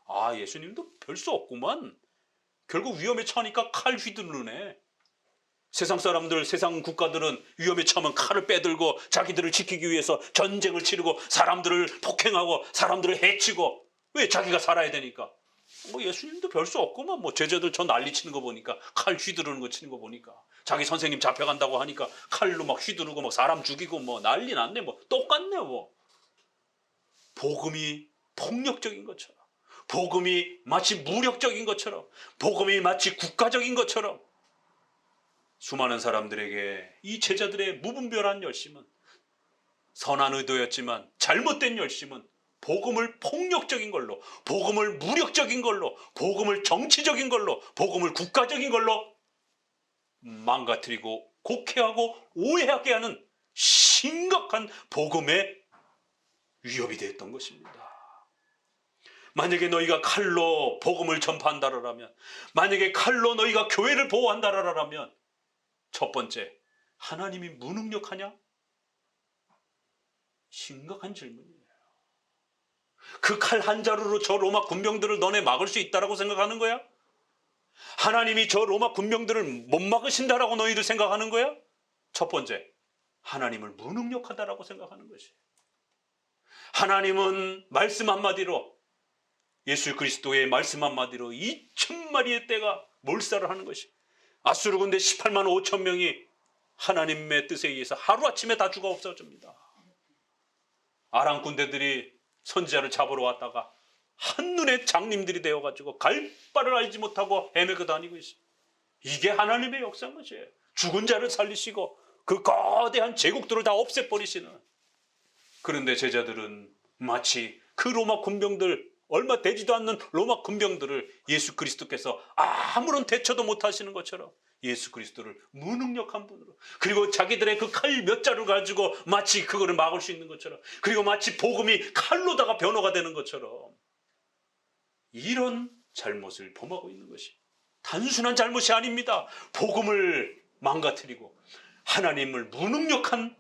아, 예수님도 별 수 없구만. 결국 위험에 처하니까 칼 휘두르네. 세상 사람들, 세상 국가들은 위험에 처하면 칼을 빼들고 자기들을 지키기 위해서 전쟁을 치르고 사람들을 폭행하고 사람들을 해치고, 왜? 자기가 살아야 되니까. 뭐 예수님도 별 수 없구만. 뭐 제자들 저 난리치는 거 보니까, 칼 휘두르는 거 치는 거 보니까, 자기 선생님 잡혀간다고 하니까 칼로 막 휘두르고 막 사람 죽이고 뭐 난리 났네. 뭐 똑같네. 뭐 복음이 폭력적인 것처럼, 복음이 마치 무력적인 것처럼, 복음이 마치 국가적인 것처럼 수많은 사람들에게 이 제자들의 무분별한 열심은, 선한 의도였지만 잘못된 열심은 복음을 폭력적인 걸로, 복음을 무력적인 걸로, 복음을 정치적인 걸로, 복음을 국가적인 걸로 망가뜨리고 곡해하고 오해하게 하는 심각한 복음의 위협이 되었던 것입니다. 만약에 너희가 칼로 복음을 전파한다라면, 만약에 칼로 너희가 교회를 보호한다라면, 첫 번째, 하나님이 무능력하냐? 심각한 질문이에요. 그 칼 한 자루로 저 로마 군병들을 너네 막을 수 있다라고 생각하는 거야? 하나님이 저 로마 군병들을 못 막으신다라고 너희들 생각하는 거야? 첫 번째, 하나님을 무능력하다라고 생각하는 것이. 하나님은 말씀 한마디로, 예수 그리스도의 말씀 한마디로 2,000마리의 떼가 몰살을 하는 것이. 아수르 군대 18만 5천 명이 하나님의 뜻에 의해서 하루아침에 다 죽어 없어집니다. 아람 군대들이 선지자를 잡으러 왔다가 한눈에 장님들이 되어가지고 갈 바를 알지 못하고 헤매고 다니고 있어요. 이게 하나님의 역사인 것이에요. 죽은 자를 살리시고 그 거대한 제국들을 다 없애버리시는. 그런데 제자들은 마치 그 로마 군병들, 얼마 되지도 않는 로마 군병들을 예수 그리스도께서 아무런 대처도 못하시는 것처럼 예수 그리스도를 무능력한 분으로, 그리고 자기들의 그 칼 몇 자루 가지고 마치 그거를 막을 수 있는 것처럼, 그리고 마치 복음이 칼로다가 변호가 되는 것처럼 이런 잘못을 범하고 있는 것이 단순한 잘못이 아닙니다. 복음을 망가뜨리고 하나님을 무능력한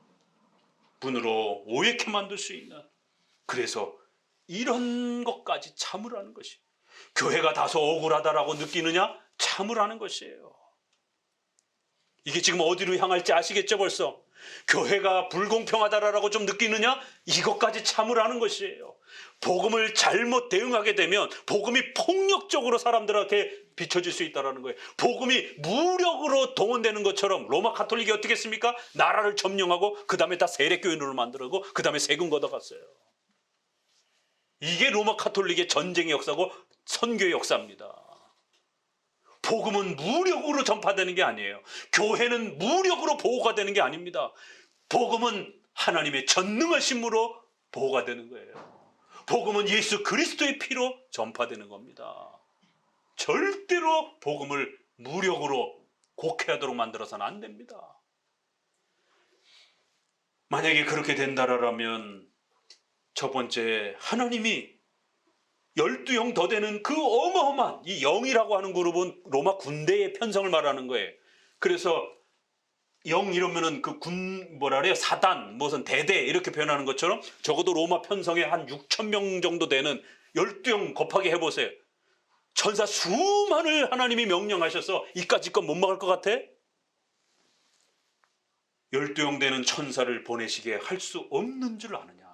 분으로 오해케 만들 수 있는, 그래서 이런 것까지 참으라는 것이, 교회가 다소 억울하다라고 느끼느냐? 참으라는 것이에요. 이게 지금 어디로 향할지 아시겠죠 벌써? 교회가 불공평하다라고 좀 느끼느냐? 이것까지 참으라는 것이에요. 복음을 잘못 대응하게 되면 복음이 폭력적으로 사람들한테 비춰질 수 있다는 거예요. 복음이 무력으로 동원되는 것처럼 로마 가톨릭이 어떻게 했습니까? 나라를 점령하고 그 다음에 다 세례교인으로 만들고 그 다음에 세금 걷어갔어요. 이게 로마 가톨릭의 전쟁의 역사고 선교의 역사입니다. 복음은 무력으로 전파되는 게 아니에요. 교회는 무력으로 보호가 되는 게 아닙니다. 복음은 하나님의 전능하심으로 보호가 되는 거예요. 복음은 예수 그리스도의 피로 전파되는 겁니다. 절대로 복음을 무력으로 곡해하도록 만들어서는 안 됩니다. 만약에 그렇게 된다라면 첫 번째, 하나님이 12영 더 되는 그 어마어마한, 이 영이라고 하는 그룹은 로마 군대의 편성을 말하는 거예요. 그래서 영 이러면은 그 뭐라 그래요? 사단, 무슨 대대 이렇게 표현하는 것처럼 적어도 로마 편성에 한 6천 명 정도 되는 12영 곱하기 해보세요. 천사 수만을 하나님이 명령하셔서 이까짓 건 못 막을 것 같아? 12영 되는 천사를 보내시게 할 수 없는 줄 아느냐?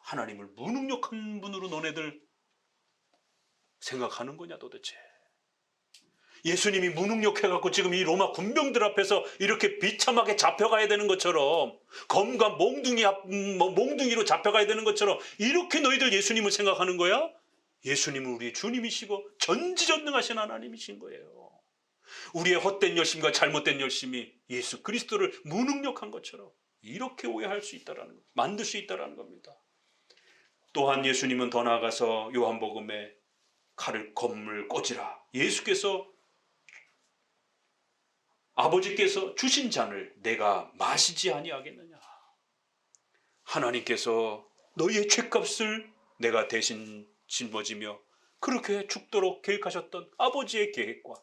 하나님을 무능력한 분으로 너네들 생각하는 거냐 도대체? 예수님이 무능력해갖고 지금 이 로마 군병들 앞에서 이렇게 비참하게 잡혀가야 되는 것처럼, 검과 몽둥이로 잡혀가야 되는 것처럼 이렇게 너희들 예수님을 생각하는 거야? 예수님은 우리의 주님이시고 전지전능하신 하나님이신 거예요. 우리의 헛된 열심과 잘못된 열심이 예수 그리스도를 무능력한 것처럼 이렇게 오해할 수 있다라는 것, 만들 수 있다라는 겁니다. 또한 예수님은 더 나아가서 요한복음에 칼을 검을 꽂으라, 예수께서 아버지께서 주신 잔을 내가 마시지 아니하겠느냐, 하나님께서 너희의 죄값을 내가 대신 짊어지며 그렇게 죽도록 계획하셨던 아버지의 계획과,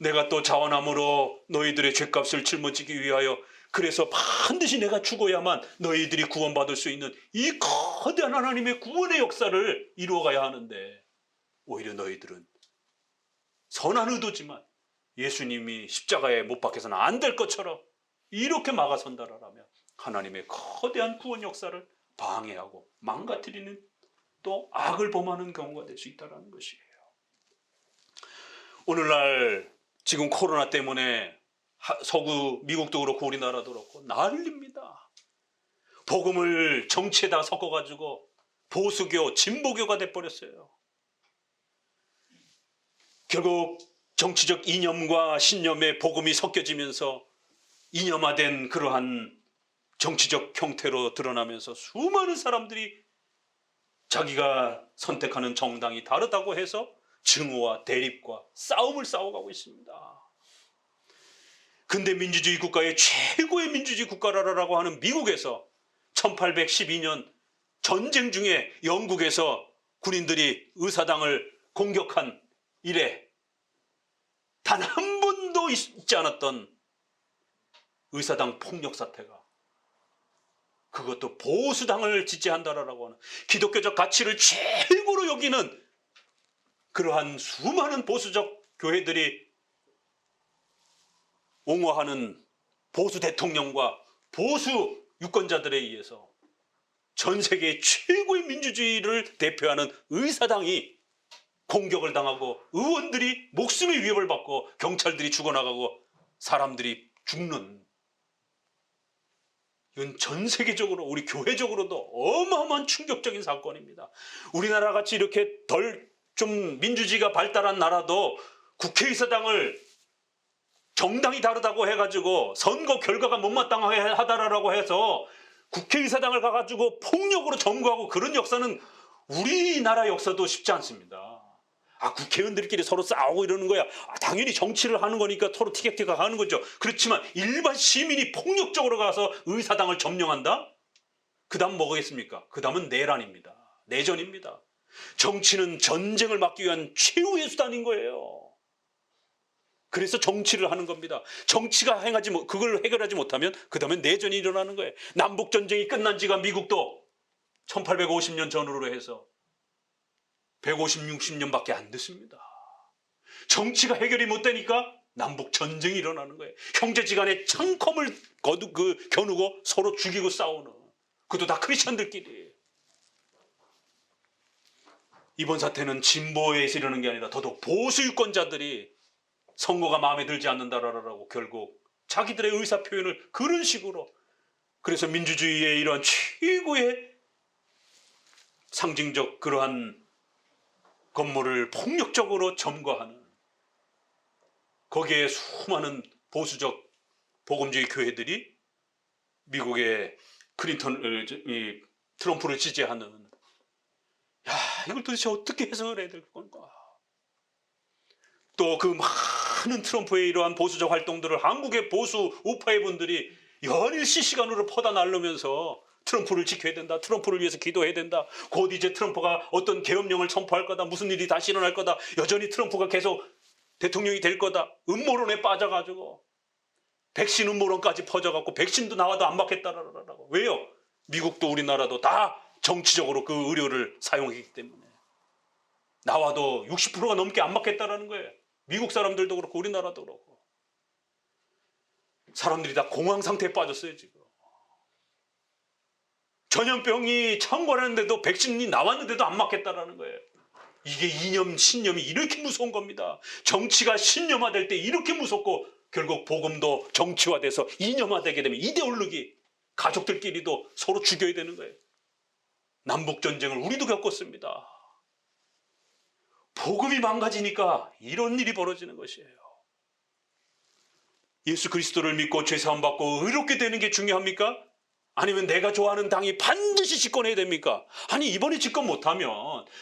내가 또 자원함으로 너희들의 죄값을 짊어지기 위하여, 그래서 반드시 내가 죽어야만 너희들이 구원받을 수 있는 이 거대한 하나님의 구원의 역사를 이루어가야 하는데, 오히려 너희들은 선한 의도지만 예수님이 십자가에 못 박혀서는 안 될 것처럼 이렇게 막아선다라면 하나님의 거대한 구원 역사를 방해하고 망가뜨리는, 또 악을 범하는 경우가 될 수 있다는 것이에요. 오늘날 지금 코로나 때문에 서구 미국도 그렇고 우리나라도 그렇고 난립니다. 복음을 정치에다 섞어가지고 보수교, 진보교가 돼버렸어요. 결국 정치적 이념과 신념의 복음이 섞여지면서 이념화된 그러한 정치적 형태로 드러나면서 수많은 사람들이 자기가 선택하는 정당이 다르다고 해서 증오와 대립과 싸움을 싸워가고 있습니다. 근대 민주주의 국가의 최고의 민주주의 국가라고 하는 미국에서 1812년 전쟁 중에 영국에서 군인들이 의사당을 공격한 이래 단 한 번도 있지 않았던 의사당 폭력 사태가, 그것도 보수당을 지지한다라고 하는 기독교적 가치를 최고로 여기는 그러한 수많은 보수적 교회들이 옹호하는 보수 대통령과 보수 유권자들에 의해서 전 세계 최고의 민주주의를 대표하는 의사당이 공격을 당하고 의원들이 목숨의 위협을 받고 경찰들이 죽어나가고 사람들이 죽는, 이건 전 세계적으로 우리 교회적으로도 어마어마한 충격적인 사건입니다. 우리나라 같이 이렇게 덜 좀 민주주의가 발달한 나라도 국회의사당을 정당이 다르다고 해가지고 선거 결과가 못마땅하게 하다라고 해서 국회의사당을 가가지고 폭력으로 점거하고 그런 역사는 우리나라 역사도 쉽지 않습니다. 국회의원들끼리 서로 싸우고 이러는 거야. 당연히 정치를 하는 거니까 서로 티격태격 하는 거죠. 그렇지만 일반 시민이 폭력적으로 가서 의사당을 점령한다? 그 다음 뭐겠습니까? 그 다음은 내란입니다. 내전입니다. 정치는 전쟁을 막기 위한 최후의 수단인 거예요. 그래서 정치를 하는 겁니다. 정치가 그걸 해결하지 못하면 그 다음에 내전이 일어나는 거예요. 남북전쟁이 끝난 지가 미국도 1850년 전후로 해서 150, 60년밖에 안 됐습니다. 정치가 해결이 못 되니까 남북 전쟁이 일어나는 거예요. 형제지간에 창검을 겨누고 서로 죽이고 싸우는, 그것도 다 크리스천들끼리. 이번 사태는 진보에서 이러는 게 아니라 더더욱 보수 유권자들이 선거가 마음에 들지 않는다라고 결국 자기들의 의사 표현을 그런 식으로, 그래서 민주주의의 이러한 최고의 상징적 그러한 건물을 폭력적으로 점거하는, 거기에 수많은 보수적 복음주의 교회들이 미국의 트럼프를 지지하는, 이걸 도대체 어떻게 해석을 해야 될 건가? 또 그 많은 트럼프의 이러한 보수적 활동들을 한국의 보수 우파의 분들이 연일 실시간으로 퍼다 날르면서 트럼프를 지켜야 된다, 트럼프를 위해서 기도해야 된다, 곧 이제 트럼프가 어떤 계엄령을 선포할 거다, 무슨 일이 다시 일어날 거다, 여전히 트럼프가 계속 대통령이 될 거다, 음모론에 빠져가지고 백신 음모론까지 퍼져갖고 백신도 나와도 안 맞겠다라고. 왜요? 미국도 우리나라도 다 정치적으로 그 의료를 사용했기 때문에 나와도 60%가 넘게 안 맞겠다라는 거예요. 미국 사람들도 그렇고 우리나라도 그렇고 사람들이 다 공황 상태에 빠졌어요. 지금 전염병이 창궐했는데도 백신이 나왔는데도 안 맞겠다라는 거예요. 이게 이념 신념이 이렇게 무서운 겁니다. 정치가 신념화될 때 이렇게 무섭고, 결국 복음도 정치화돼서 이념화되게 되면 이데올로기, 가족들끼리도 서로 죽여야 되는 거예요. 남북전쟁을 우리도 겪었습니다. 복음이 망가지니까 이런 일이 벌어지는 것이에요. 예수 그리스도를 믿고 죄사함 받고 의롭게 되는 게 중요합니까? 아니면 내가 좋아하는 당이 반드시 집권해야 됩니까? 아니, 이번에 집권 못하면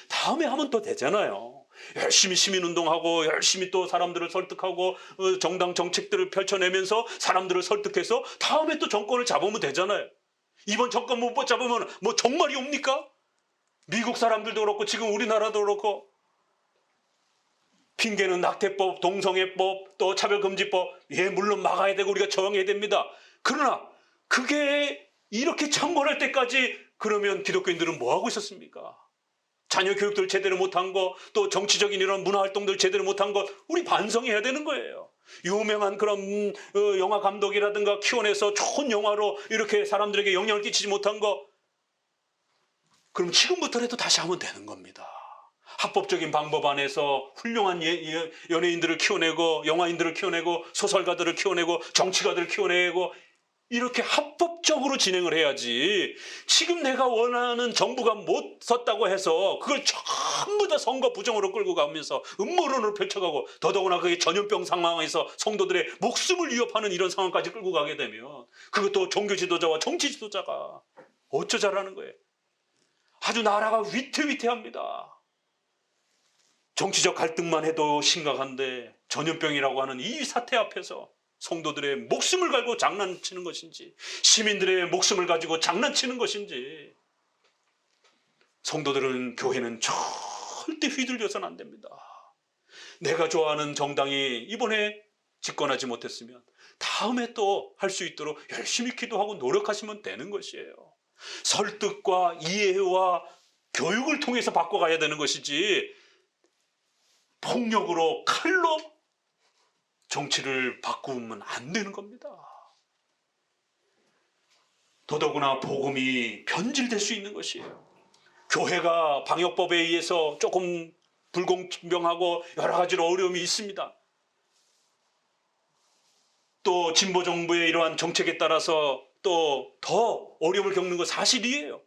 다음에 하면 또 되잖아요. 열심히 시민운동하고 열심히 또 사람들을 설득하고 정당 정책들을 펼쳐내면서 사람들을 설득해서 다음에 또 정권을 잡으면 되잖아요. 이번 정권 못 잡으면 뭐 정말이 옵니까? 미국 사람들도 그렇고 지금 우리나라도 그렇고 핑계는 낙태법, 동성애법, 또 차별금지법, 물론 막아야 되고 우리가 저항해야 됩니다. 그러나 그게 이렇게 창궐할 때까지 그러면 기독교인들은 뭐 하고 있었습니까? 자녀 교육들 제대로 못한 거, 또 정치적인 이런 문화 활동들 제대로 못한 거 우리 반성해야 되는 거예요. 유명한 그런 영화 감독이라든가 키워내서 좋은 영화로 이렇게 사람들에게 영향을 끼치지 못한 거, 그럼 지금부터라도 다시 하면 되는 겁니다. 합법적인 방법 안에서 훌륭한 연예인들을 키워내고, 영화인들을 키워내고, 소설가들을 키워내고, 정치가들을 키워내고, 이렇게 합법적으로 진행을 해야지, 지금 내가 원하는 정부가 못 섰다고 해서 그걸 전부 다 선거 부정으로 끌고 가면서 음모론을 펼쳐가고, 더더구나 그게 전염병 상황에서 성도들의 목숨을 위협하는 이런 상황까지 끌고 가게 되면, 그것도 종교 지도자와 정치 지도자가 어쩌자라는 거예요. 아주 나라가 위태위태합니다. 정치적 갈등만 해도 심각한데 전염병이라고 하는 이 사태 앞에서 성도들의 목숨을 걸고 장난치는 것인지, 시민들의 목숨을 가지고 장난치는 것인지, 성도들은, 교회는 절대 휘둘려서는 안 됩니다. 내가 좋아하는 정당이 이번에 집권하지 못했으면 다음에 또 할 수 있도록 열심히 기도하고 노력하시면 되는 것이에요. 설득과 이해와 교육을 통해서 바꿔가야 되는 것이지, 폭력으로, 칼로 정치를 바꾸면 안 되는 겁니다. 더더구나 복음이 변질될 수 있는 것이에요. 교회가 방역법에 의해서 조금 불공평하고 여러 가지로 어려움이 있습니다. 또 진보 정부의 이러한 정책에 따라서 또 더 어려움을 겪는 거 사실이에요.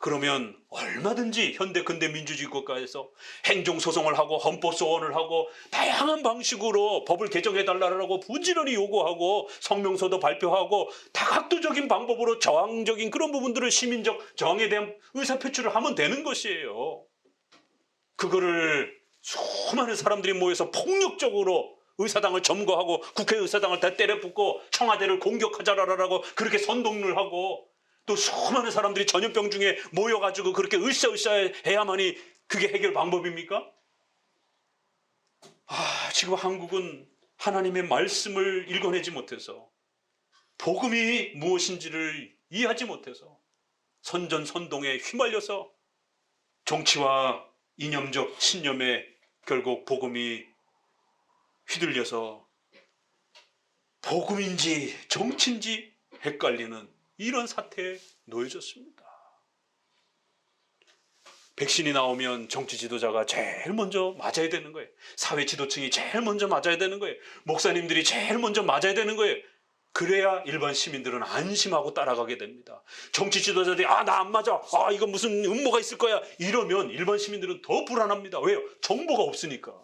그러면 얼마든지 현대 근대 민주주의 국가에서 행정소송을 하고 헌법소원을 하고 다양한 방식으로 법을 개정해달라고 부지런히 요구하고 성명서도 발표하고 다각도적인 방법으로 저항적인 그런 부분들을, 시민적 저항에 대한 의사표출을 하면 되는 것이에요. 그거를 수많은 사람들이 모여서 폭력적으로 의사당을 점거하고 국회의사당을 다 때려붓고 청와대를 공격하자라고 그렇게 선동을 하고, 또 수많은 사람들이 전염병 중에 모여가지고 그렇게 으쌰으쌰 해야만이 그게 해결 방법입니까? 지금 한국은 하나님의 말씀을 읽어내지 못해서, 복음이 무엇인지를 이해하지 못해서 선전선동에 휘말려서 정치와 이념적 신념에 결국 복음이 휘둘려서 복음인지 정치인지 헷갈리는 이런 사태에 놓여졌습니다. 백신이 나오면 정치 지도자가 제일 먼저 맞아야 되는 거예요. 사회 지도층이 제일 먼저 맞아야 되는 거예요. 목사님들이 제일 먼저 맞아야 되는 거예요. 그래야 일반 시민들은 안심하고 따라가게 됩니다. 정치 지도자들이 나 안 맞아, 이거 무슨 음모가 있을 거야, 이러면 일반 시민들은 더 불안합니다. 왜요? 정보가 없으니까.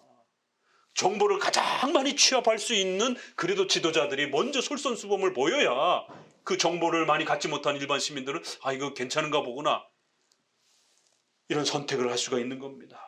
정보를 가장 많이 취합할 수 있는 그래도 지도자들이 먼저 솔선수범을 보여야 그 정보를 많이 갖지 못한 일반 시민들은 이거 괜찮은가 보구나, 이런 선택을 할 수가 있는 겁니다.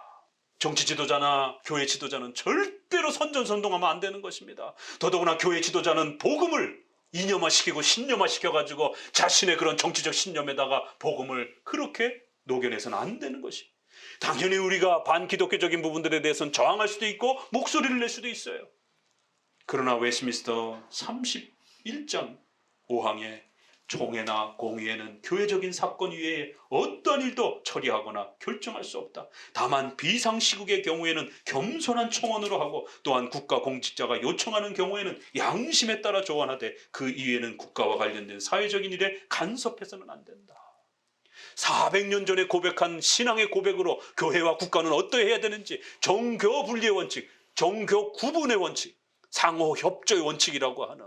정치 지도자나 교회 지도자는 절대로 선전선동하면 안 되는 것입니다. 더더구나 교회 지도자는 복음을 이념화시키고 신념화시켜가지고 자신의 그런 정치적 신념에다가 복음을 그렇게 녹여내서는 안 되는 것입니다. 당연히 우리가 반기독교적인 부분들에 대해서는 저항할 수도 있고 목소리를 낼 수도 있어요. 그러나 웨스트민스터 31장 5항에 총회나 공의회는 교회적인 사건 이외에 어떤 일도 처리하거나 결정할 수 없다. 다만 비상시국의 경우에는 겸손한 청원으로 하고, 또한 국가 공직자가 요청하는 경우에는 양심에 따라 조언하되, 그 이외에는 국가와 관련된 사회적인 일에 간섭해서는 안 된다. 400년 전에 고백한 신앙의 고백으로 교회와 국가는 어떠해야 되는지, 정교 분리의 원칙, 정교 구분의 원칙, 상호 협조의 원칙이라고 하는,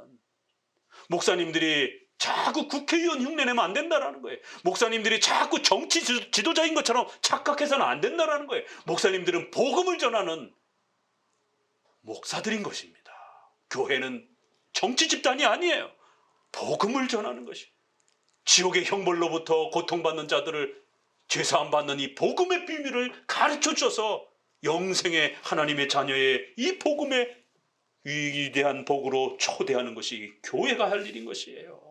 목사님들이 자꾸 국회의원 흉내내면 안 된다라는 거예요. 목사님들이 자꾸 정치 지도자인 것처럼 착각해서는 안 된다라는 거예요. 목사님들은 복음을 전하는 목사들인 것입니다. 교회는 정치 집단이 아니에요. 복음을 전하는 것입니다. 지옥의 형벌로부터 고통받는 자들을 죄사함 받는 이 복음의 비밀을 가르쳐 줘서 영생의 하나님의 자녀의 이 복음의 위대한 복으로 초대하는 것이 교회가 할 일인 것이에요.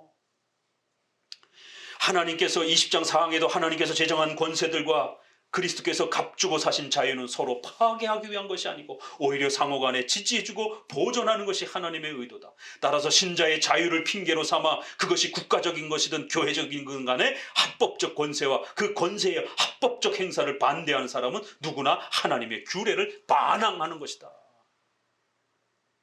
하나님께서 20장 4항에도 하나님께서 제정한 권세들과 그리스도께서 값주고 사신 자유는 서로 파괴하기 위한 것이 아니고 오히려 상호간에 지지해주고 보존하는 것이 하나님의 의도다. 따라서 신자의 자유를 핑계로 삼아 그것이 국가적인 것이든 교회적인 것 간에 합법적 권세와 그 권세의 합법적 행사를 반대하는 사람은 누구나 하나님의 규례를 반항하는 것이다.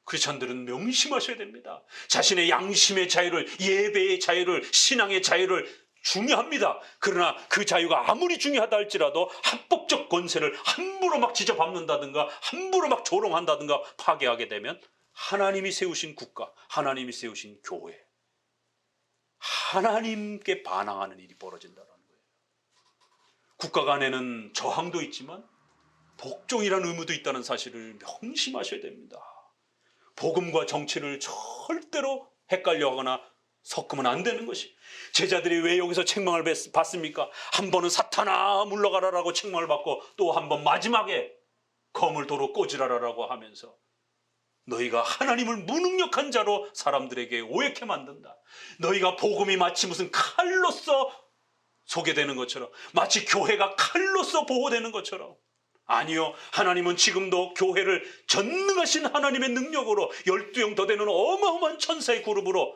크리스천들은 명심하셔야 됩니다. 자신의 양심의 자유를, 예배의 자유를, 신앙의 자유를 중요합니다. 그러나 그 자유가 아무리 중요하다 할지라도 합법적 권세를 함부로 막 지져밟는다든가 함부로 막 조롱한다든가 파괴하게 되면 하나님이 세우신 국가, 하나님이 세우신 교회, 하나님께 반항하는 일이 벌어진다는 거예요. 국가 간에는 저항도 있지만 복종이라는 의무도 있다는 사실을 명심하셔야 됩니다. 복음과 정치를 절대로 헷갈려하거나 섞으면 안 되는 것이. 제자들이 왜 여기서 책망을 받습니까? 한 번은 사탄아 물러가라라고 책망을 받고 또 한 번 마지막에 검을 도로 꽂으라라고 하면서 너희가 하나님을 무능력한 자로 사람들에게 오해케 만든다. 너희가 복음이 마치 무슨 칼로서 소개되는 것처럼, 마치 교회가 칼로서 보호되는 것처럼. 아니요, 하나님은 지금도 교회를 전능하신 하나님의 능력으로 12형 더 되는 어마어마한 천사의 그룹으로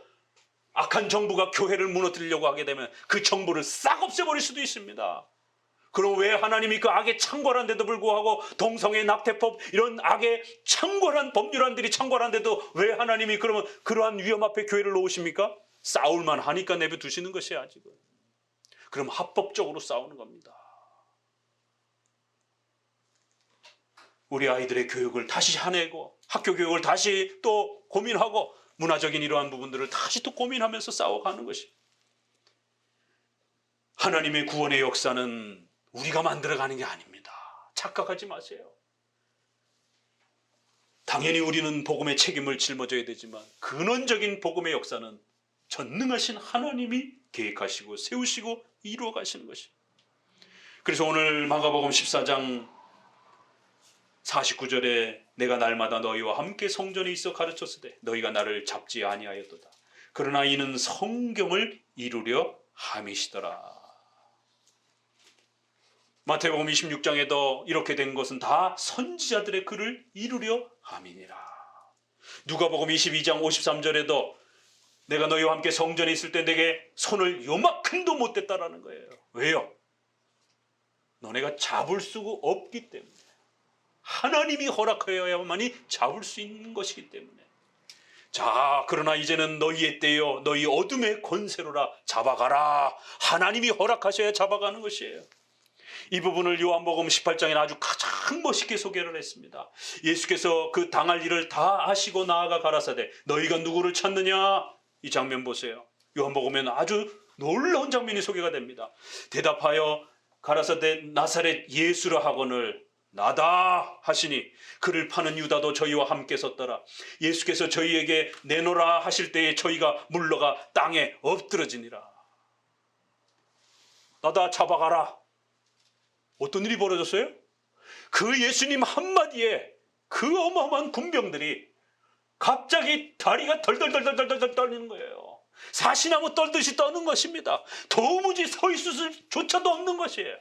악한 정부가 교회를 무너뜨리려고 하게 되면 그 정부를 싹 없애버릴 수도 있습니다. 그럼 왜 하나님이 그 악에 창궐한데도 불구하고 동성애, 낙태법 이런 악에 창궐한 법률안들이 창궐한데도 왜 하나님이 그러면 그러한 위험 앞에 교회를 놓으십니까? 싸울만 하니까 내버두시는 것이야 지금. 그럼 합법적으로 싸우는 겁니다. 우리 아이들의 교육을 다시 하내고 학교 교육을 다시 또 고민하고 문화적인 이러한 부분들을 다시 또 고민하면서 싸워가는 것입니다. 하나님의 구원의 역사는 우리가 만들어가는 게 아닙니다. 착각하지 마세요. 당연히 우리는 복음의 책임을 짊어져야 되지만 근원적인 복음의 역사는 전능하신 하나님이 계획하시고 세우시고 이루어 가시는 것입니다. 그래서 오늘 마가복음 14장 49절에 내가 날마다 너희와 함께 성전에 있어 가르쳤으되 너희가 나를 잡지 아니하였도다. 그러나 이는 성경을 이루려 함이시더라. 마태복음 26장에도 이렇게 된 것은 다 선지자들의 글을 이루려 함이니라. 누가복음 22장 53절에도 내가 너희와 함께 성전에 있을 때 내게 손을 요만큼도 못 댔다라는 거예요. 왜요? 너네가 잡을 수가 없기 때문에. 하나님이 허락하여야만이 잡을 수 있는 것이기 때문에. 자, 그러나 이제는 너희의 때요 너희 어둠의 권세로라 잡아가라. 하나님이 허락하셔야 잡아가는 것이에요. 이 부분을 요한복음 18장에 아주 가장 멋있게 소개를 했습니다. 예수께서 그 당할 일을 다 아시고 나아가 가라사대 너희가 누구를 찾느냐? 이 장면 보세요. 요한복음에는 아주 놀라운 장면이 소개가 됩니다. 대답하여 가라사대 나사렛 예수라 하거늘 나다 하시니 그를 파는 유다도 저희와 함께 섰더라. 예수께서 저희에게 내놓으라 하실 때에 저희가 물러가 땅에 엎드러지니라. 나다 잡아가라. 어떤 일이 벌어졌어요? 그 예수님 한마디에 그 어마어마한 군병들이 갑자기 다리가 덜덜덜덜덜 떨리는 거예요. 사시나무 떨듯이 떠는 것입니다. 도무지 서 있을 수조차도 없는 것이에요.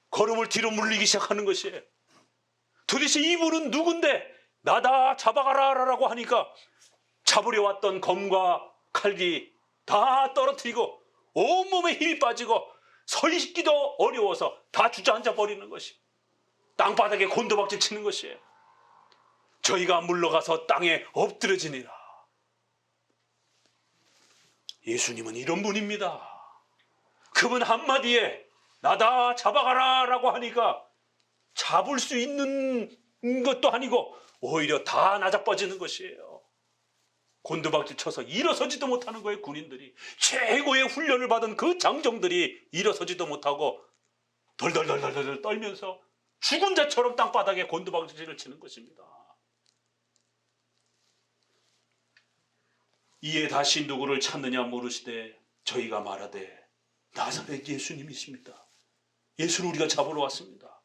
걸음을 뒤로 물리기 시작하는 것이에요. 도대체 이분은 누군데 나다 잡아가라 라고 하니까 잡으려 왔던 검과 칼이 다 떨어뜨리고 온몸에 힘이 빠지고 서 있기도 어려워서 다 주저앉아 버리는 것이, 땅바닥에 곤두박질 치는 것이에요. 저희가 물러가서 땅에 엎드러지니라. 예수님은 이런 분입니다. 그분 한마디에 나다 잡아가라 라고 하니까 잡을 수 있는 것도 아니고 오히려 다 나자빠지는 것이에요. 곤두박질 쳐서 일어서지도 못하는 거예요. 군인들이 최고의 훈련을 받은 그 장정들이 일어서지도 못하고 덜덜덜덜 떨면서 죽은 자처럼 땅바닥에 곤두박질을 치는 것입니다. 이에 다시 누구를 찾느냐 물으시되 저희가 말하되 나사렛 예수님이십니다. 예수를 우리가 잡으러 왔습니다.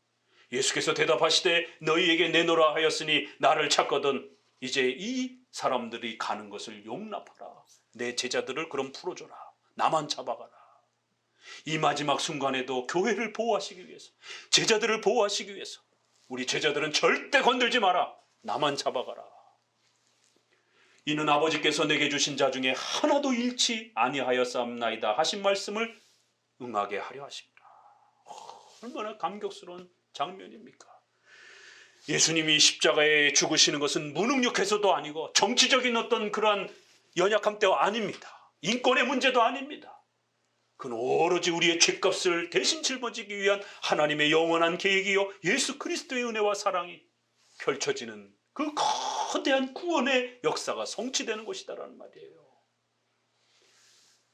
예수께서 대답하시되 너희에게 내놓으라 하였으니 나를 찾거든 이제 이 사람들이 가는 것을 용납하라. 내 제자들을 그럼 풀어줘라. 나만 잡아가라. 이 마지막 순간에도 교회를 보호하시기 위해서, 제자들을 보호하시기 위해서 우리 제자들은 절대 건들지 마라. 나만 잡아가라. 이는 아버지께서 내게 주신 자 중에 하나도 잃지 아니하였사옵나이다 하신 말씀을 응하게 하려 하십니다. 얼마나 감격스러운 장면입니까? 예수님이 십자가에 죽으시는 것은 무능력해서도 아니고 정치적인 어떤 그러한 연약함 때도 아닙니다. 인권의 문제도 아닙니다. 그건 오로지 우리의 죄값을 대신 짊어지기 위한 하나님의 영원한 계획이요 예수 그리스도의 은혜와 사랑이 펼쳐지는 그 거대한 구원의 역사가 성취되는 것이다라는 말이에요.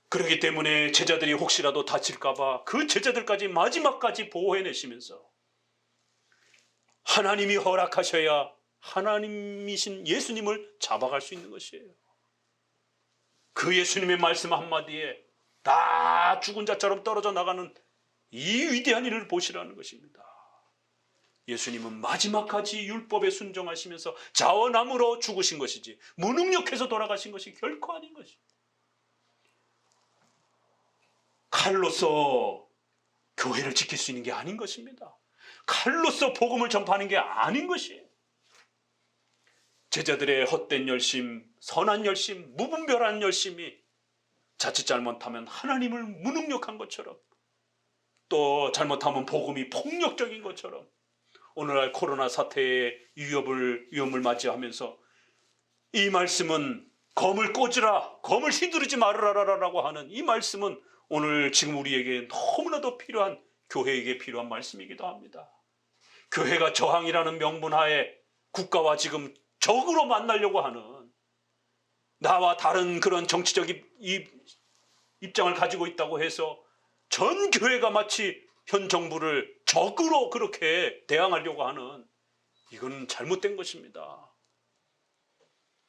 그렇기 때문에 제자들이 혹시라도 다칠까 봐 그 제자들까지 마지막까지 보호해내시면서 하나님이 허락하셔야 하나님이신 예수님을 잡아갈 수 있는 것이에요. 그 예수님의 말씀 한마디에 다 죽은 자처럼 떨어져 나가는 이 위대한 일을 보시라는 것입니다. 예수님은 마지막까지 율법에 순종하시면서 자원함으로 죽으신 것이지 무능력해서 돌아가신 것이 결코 아닌 것입니다. 칼로서 교회를 지킬 수 있는 게 아닌 것입니다. 칼로서 복음을 전파하는 게 아닌 것이에요. 제자들의 헛된 열심, 선한 열심, 무분별한 열심이 자칫 잘못하면 하나님을 무능력한 것처럼, 또 잘못하면 복음이 폭력적인 것처럼, 오늘날 코로나 사태의 위험을 맞이하면서 이 말씀은 검을 꽂으라, 검을 휘두르지 말으라라고 하는 이 말씀은 오늘 지금 우리에게 너무나도 필요한, 교회에게 필요한 말씀이기도 합니다. 교회가 저항이라는 명분 하에 국가와 지금 적으로 만나려고 하는, 나와 다른 그런 정치적 입장을 가지고 있다고 해서 전 교회가 마치 현 정부를 적으로 그렇게 대항하려고 하는, 이건 잘못된 것입니다.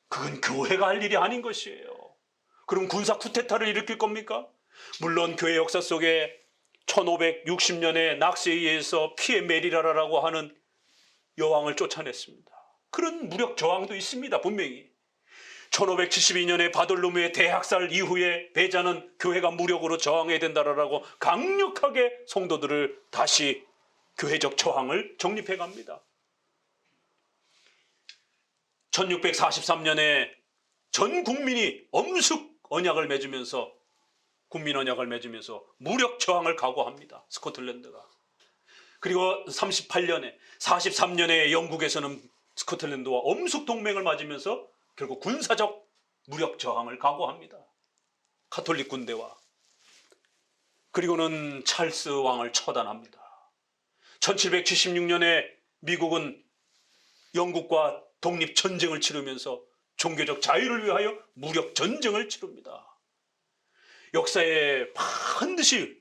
그건 교회가 할 일이 아닌 것이에요. 그럼 군사 쿠데타를 일으킬 겁니까? 물론 교회 역사 속에 1560년에 낙세에 의해서 피에 메리라라고 하는 여왕을 쫓아냈습니다. 그런 무력 저항도 있습니다. 분명히 1572년에 바돌로무의 대학살 이후에 베자는 교회가 무력으로 저항해야 된다라고 강력하게 성도들을 다시 교회적 저항을 정립해 갑니다. 1643년에 전 국민이 엄숙 언약을 맺으면서, 국민 언약을 맺으면서 무력 저항을 각오합니다. 스코틀랜드가. 그리고 38년에 43년에 영국에서는 스코틀랜드와 엄숙 동맹을 맺으면서 결국 군사적 무력 저항을 각오합니다. 가톨릭 군대와. 그리고는 찰스 왕을 처단합니다. 1776년에 미국은 영국과 독립전쟁을 치르면서 종교적 자유를 위하여 무력 전쟁을 치릅니다. 역사에 반드시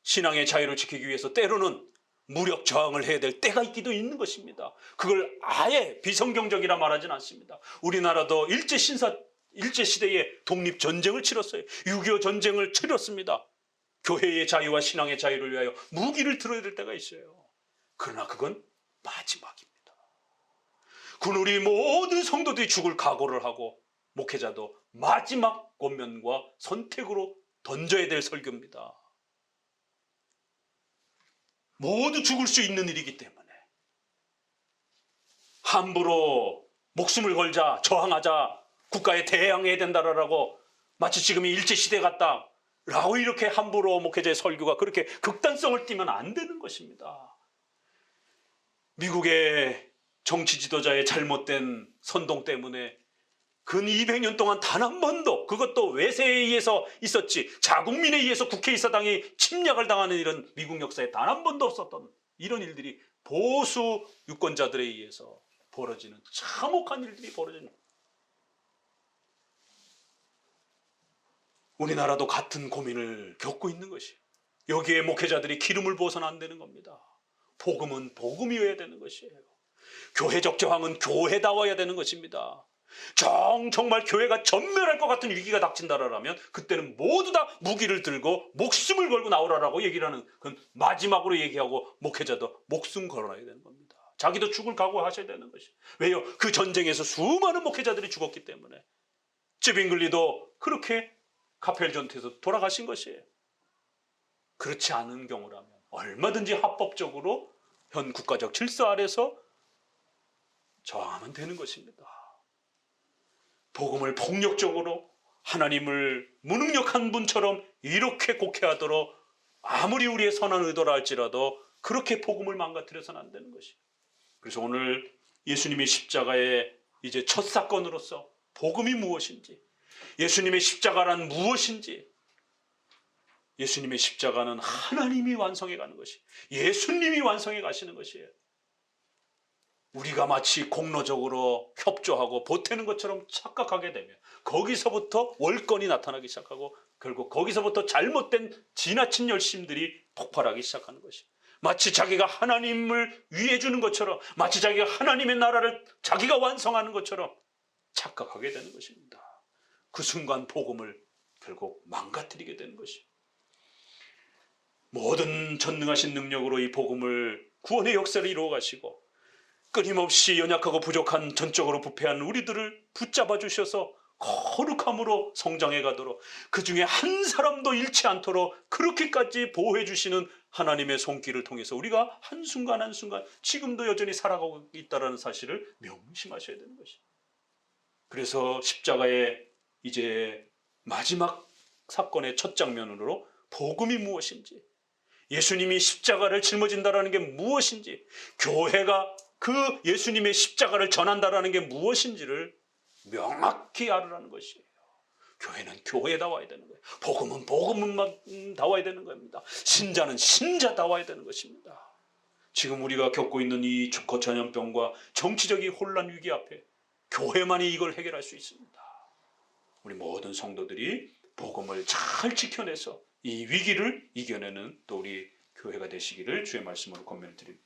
신앙의 자유를 지키기 위해서 때로는 무력 저항을 해야 될 때가 있기도 있는 것입니다. 그걸 아예 비성경적이라 말하진 않습니다. 우리나라도 일제시대에 독립전쟁을 치렀어요. 6.25 전쟁을 치렀습니다. 교회의 자유와 신앙의 자유를 위하여 무기를 들어야 될 때가 있어요. 그러나 그건 마지막입니다. 그건 우리 모든 성도들이 죽을 각오를 하고 목회자도 마지막 권면과 선택으로 던져야 될 설교입니다. 모두 죽을 수 있는 일이기 때문에 함부로 목숨을 걸자, 저항하자, 국가에 대항해야 된다라고, 마치 지금이 일제시대 같다라고 이렇게 함부로 목회자의 설교가 그렇게 극단성을 띠면 안 되는 것입니다. 미국의 정치 지도자의 잘못된 선동 때문에 근 200년 동안 단 한 번도, 그것도 외세에 의해서 있었지 자국민에 의해서 국회의사당이 침략을 당하는 일은 미국 역사에 단 한 번도 없었던 이런 일들이 보수 유권자들에 의해서 벌어지는 참혹한 일들이 벌어지는, 우리나라도 같은 고민을 겪고 있는 것이에요. 여기에 목회자들이 기름을 부어서는 안 되는 겁니다. 복음은 복음이어야 되는 것이에요. 교회적 저항은 교회다워야 되는 것입니다. 정말 교회가 전멸할 것 같은 위기가 닥친다라면 그때는 모두 다 무기를 들고 목숨을 걸고 나오라라고 얘기를 하는, 그건 마지막으로 얘기하고 목회자도 목숨 걸어야 되는 겁니다. 자기도 죽을 각오하셔야 되는 것이에요. 왜요? 그 전쟁에서 수많은 목회자들이 죽었기 때문에. 쯔빙글리도 그렇게 카펠 전투에서 돌아가신 것이에요. 그렇지 않은 경우라면 얼마든지 합법적으로 현 국가적 질서 아래서 저항하면 되는 것입니다. 복음을 폭력적으로 하나님을 무능력한 분처럼 이렇게 곡해하도록 아무리 우리의 선한 의도라 할지라도 그렇게 복음을 망가뜨려서는 안 되는 것이에요. 그래서 오늘 예수님의 십자가의 이제 첫 사건으로서 복음이 무엇인지, 예수님의 십자가란 무엇인지, 예수님의 십자가는 하나님이 완성해 가는 것이, 예수님이 완성해 가시는 것이에요. 우리가 마치 공로적으로 협조하고 보태는 것처럼 착각하게 되면 거기서부터 월권이 나타나기 시작하고 결국 거기서부터 잘못된 지나친 열심들이 폭발하기 시작하는 것이에요. 마치 자기가 하나님을 위해 주는 것처럼, 마치 자기가 하나님의 나라를 자기가 완성하는 것처럼 착각하게 되는 것입니다. 그 순간 복음을 결국 망가뜨리게 되는 것이에요. 모든 전능하신 능력으로 이 복음을 구원의 역사를 이루어 가시고 끊임없이 연약하고 부족한 전적으로 부패한 우리들을 붙잡아 주셔서 거룩함으로 성장해 가도록, 그 중에 한 사람도 잃지 않도록 그렇게까지 보호해 주시는 하나님의 손길을 통해서 우리가 한순간 한순간 지금도 여전히 살아가고 있다는 사실을 명심하셔야 되는 것이에요. 그래서 십자가의 이제 마지막 사건의 첫 장면으로 복음이 무엇인지, 예수님이 십자가를 짊어진다라는 게 무엇인지, 교회가 그 예수님의 십자가를 전한다라는 게 무엇인지를 명확히 알으라는 것이에요. 교회는 교회다워야 되는 거예요. 복음은 복음다워야 되는 겁니다. 신자는 신자다워야 되는 것입니다. 지금 우리가 겪고 있는 이 거천연병과 정치적인 혼란 위기 앞에 교회만이 이걸 해결할 수 있습니다. 우리 모든 성도들이 복음을 잘 지켜내서 이 위기를 이겨내는 또 우리 교회가 되시기를 주의 말씀으로 권면드립니다.